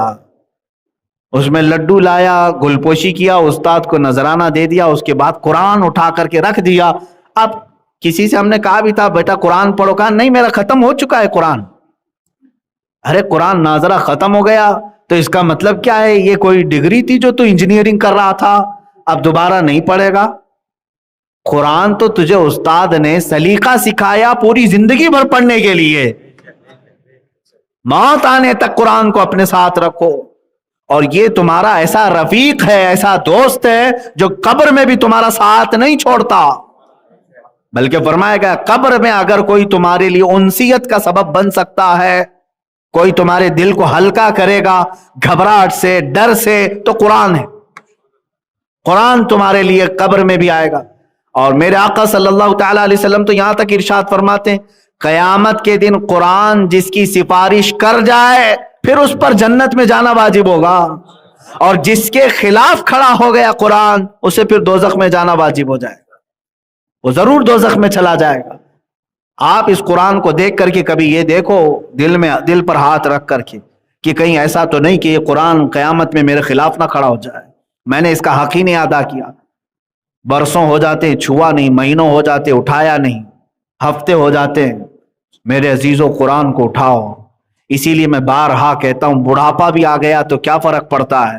Speaker 2: اس میں لڈو لایا, گل پوشی کیا, استاد کو نذرانہ دے دیا, اس کے بعد قرآن اٹھا کر کے رکھ دیا. اب کسی سے ہم نے کہا بھی تھا بیٹا قرآن پڑھو, کہا نہیں میرا ختم ہو چکا ہے قرآن. ارے قرآن ناظرہ ختم ہو گیا تو اس کا مطلب کیا ہے؟ یہ کوئی ڈگری تھی جو تو انجینئرنگ کر رہا تھا, اب دوبارہ نہیں پڑھے گا؟ قرآن تو تجھے استاد نے سلیقہ سکھایا پوری زندگی بھر پڑھنے کے لیے. موت آنے تک قرآن کو اپنے ساتھ رکھو. اور یہ تمہارا ایسا رفیق ہے, ایسا دوست ہے جو قبر میں بھی تمہارا ساتھ نہیں چھوڑتا, بلکہ فرمایا گیا قبر میں اگر کوئی تمہارے لیے انسیت کا سبب بن سکتا ہے, کوئی تمہارے دل کو ہلکا کرے گا گھبراہٹ سے, ڈر سے, تو قرآن ہے. قرآن تمہارے لیے قبر میں بھی آئے گا. اور میرے آقا صلی اللہ تعالی علیہ وسلم تو یہاں تک ارشاد فرماتے ہیں قیامت کے دن قرآن جس کی سفارش کر جائے پھر اس پر جنت میں جانا واجب ہوگا، اور جس کے خلاف کھڑا ہو گیا قرآن اسے پھر دوزخ میں جانا واجب ہو جائے گا، وہ ضرور دوزخ میں چلا جائے گا. آپ اس قرآن کو دیکھ کر کے کبھی یہ دیکھو دل پر ہاتھ رکھ کر کے کہ کہیں ایسا تو نہیں کہ یہ قرآن قیامت میں میرے خلاف نہ کھڑا ہو جائے، میں نے اس کا حق ہی نہیں ادا کیا. برسوں ہو جاتے چھوا نہیں، مہینوں ہو جاتے اٹھایا نہیں، ہفتے ہو جاتے. میرے عزیزوں قرآن کو اٹھاؤ. اسی لیے میں بارہا کہتا ہوں بڑھاپا بھی آ گیا تو کیا فرق پڑتا ہے،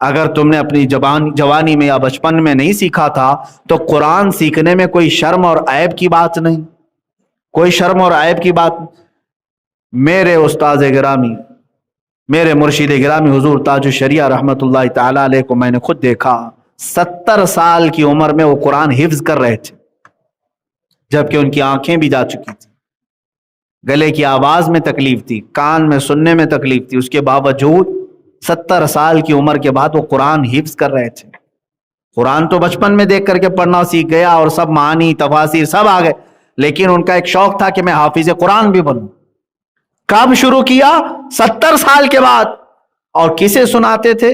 Speaker 2: اگر تم نے اپنی جوانی میں یا بچپن میں نہیں سیکھا تھا تو قرآن سیکھنے میں کوئی شرم اور عیب کی بات نہیں، کوئی شرم اور عیب کی بات. میرے استاد گرامی، میرے مرشد گرامی حضور تاج الشریعہ رحمت اللہ تعالی علیہ کو میں نے خود دیکھا 70 سال کی عمر میں وہ قرآن حفظ کر رہے تھے، جبکہ ان کی آنکھیں بھی جا چکی تھی، گلے کی آواز میں تکلیف تھی، کان میں سننے میں تکلیف تھی، اس کے باوجود 70 سال کی عمر کے بعد وہ قرآن حفظ کر رہے تھے. قرآن تو بچپن میں دیکھ کر کے پڑھنا سیکھ گیا اور سب معانی تفاسیر سب آ گئے، لیکن ان کا ایک شوق تھا کہ میں حافظ قرآن بھی بنوں. کب شروع کیا؟ 70 سال کے بعد. اور کسے سناتے تھے؟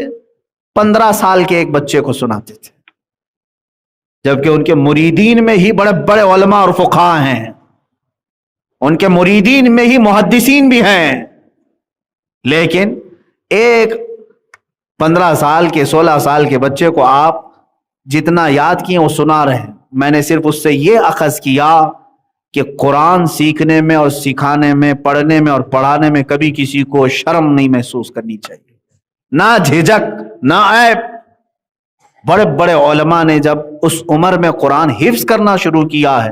Speaker 2: 15 سال کے ایک بچے کو سناتے تھے، جبکہ ان کے مریدین میں ہی بڑے بڑے علماء اور فقہاء ہیں، ان کے مریدین میں ہی محدثین بھی ہیں، لیکن ایک 15 سال کے 16 سال کے بچے کو آپ جتنا یاد کیے وہ سنا رہے ہیں. میں نے صرف اس سے یہ اخذ کیا کہ قرآن سیکھنے میں اور سکھانے میں، پڑھنے میں اور پڑھانے میں کبھی کسی کو شرم نہیں محسوس کرنی چاہیے، نہ جھجک نہ عیب. بڑے بڑے علماء نے جب اس عمر میں قرآن حفظ کرنا شروع کیا ہے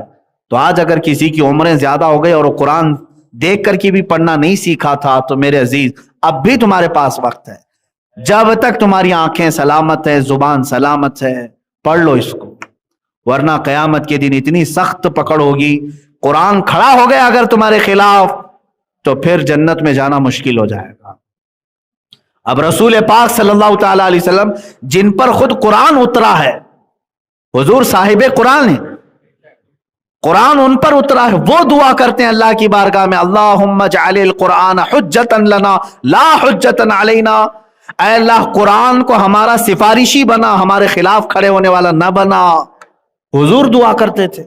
Speaker 2: تو آج اگر کسی کی عمریں زیادہ ہو گئی اور وہ قرآن دیکھ کر کے بھی پڑھنا نہیں سیکھا تھا تو میرے عزیز اب بھی تمہارے پاس وقت ہے، جب تک تمہاری آنکھیں سلامت ہے، زبان سلامت ہے، پڑھ لو اس کو، ورنہ قیامت کے دن اتنی سخت پکڑ ہوگی، قرآن کھڑا ہو گیا اگر تمہارے خلاف تو پھر جنت میں جانا مشکل ہو جائے گا. اب رسول پاک صلی اللہ تعالی علیہ وسلم جن پر خود قرآن اترا ہے، حضور صاحب قرآن ہے، قرآن ان پر اترا ہے، وہ دعا کرتے ہیں اللہ کی بارگاہ میں اللہم اجعل القرآن حجتا لنا لا حجتا علینا. اے اللہ قرآن کو ہمارا سفارشی بنا، ہمارے خلاف کھڑے ہونے والا نہ بنا. حضور دعا کرتے تھے،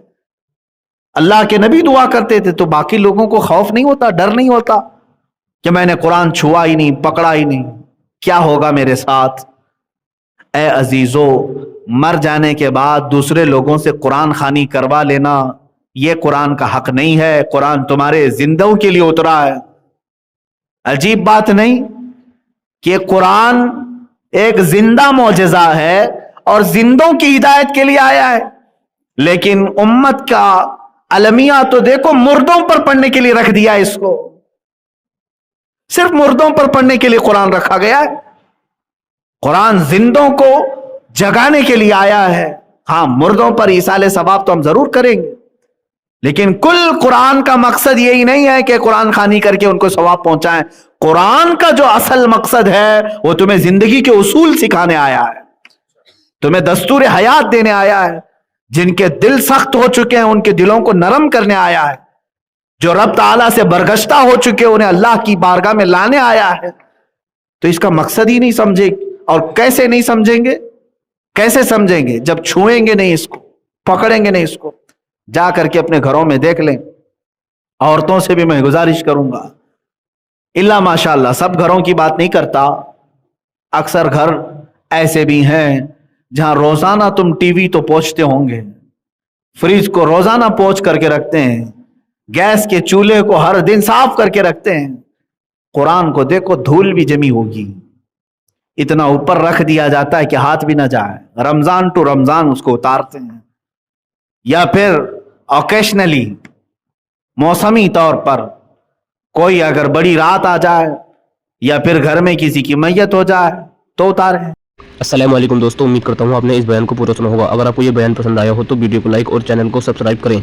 Speaker 2: اللہ کے نبی دعا کرتے تھے، تو باقی لوگوں کو خوف نہیں ہوتا، ڈر نہیں ہوتا کہ میں نے قرآن چھوا ہی نہیں، پکڑا ہی نہیں، کیا ہوگا میرے ساتھ؟ اے عزیزو، مر جانے کے بعد دوسرے لوگوں سے قرآن خوانی کروا لینا یہ قرآن کا حق نہیں ہے. قرآن تمہارے زندوں کے لیے اترا ہے. عجیب بات نہیں کہ قرآن ایک زندہ معجزہ ہے اور زندوں کی ہدایت کے لیے آیا ہے، لیکن امت کا المیہ تو دیکھو مردوں پر پڑھنے کے لیے رکھ دیا اس کو، صرف مردوں پر پڑھنے کے لیے قرآن رکھا گیا ہے. قرآن زندوں کو جگانے کے لیے آیا ہے. ہاں مردوں پر ایصال ثواب تو ہم ضرور کریں گے، لیکن کل قرآن کا مقصد یہی نہیں ہے کہ قرآن خوانی کر کے ان کو ثواب پہنچائیں. قرآن کا جو اصل مقصد ہے وہ تمہیں زندگی کے اصول سکھانے آیا ہے، تمہیں دستور حیات دینے آیا ہے. جن کے دل سخت ہو چکے ہیں ان کے دلوں کو نرم کرنے آیا ہے، جو رب تعالیٰ سے برگشتہ ہو چکے انہیں اللہ کی بارگاہ میں لانے آیا ہے. تو اس کا مقصد ہی نہیں سمجھے. اور کیسے نہیں سمجھیں گے؟ کیسے سمجھیں گے؟ جب چھوئیں گے نہیں اس کو، پکڑیں گے نہیں اس کو. جا کر کے اپنے گھروں میں دیکھ لیں. عورتوں سے بھی میں گزارش کروں گا، اللہ ماشاء اللہ سب گھروں کی بات نہیں کرتا، اکثر گھر ایسے بھی ہیں جہاں روزانہ تم ٹی وی تو پوچھتے ہوں گے، فریج کو روزانہ پوچھ کر کے رکھتے ہیں، گیس کے چولہے کو ہر دن صاف کر کے رکھتے ہیں. قرآن کو دیکھو دھول بھی جمی ہوگی، اتنا اوپر رکھ دیا جاتا ہے کہ ہاتھ بھی نہ جائے. رمضان ٹو رمضان اس کو اتارتے ہیں، یا پھر اوکیشنلی موسمی طور پر کوئی اگر بڑی رات آ جائے یا پھر گھر میں کسی کی میت ہو جائے تو اتارے.
Speaker 3: السلام علیکم دوستوں، امید کرتا ہوں آپ نے اس بیان کو پورا سنا ہوگا. اگر آپ کو یہ بیان پسند آیا ہو تو ویڈیو کو لائک اور چینل کو سبسکرائب کریں.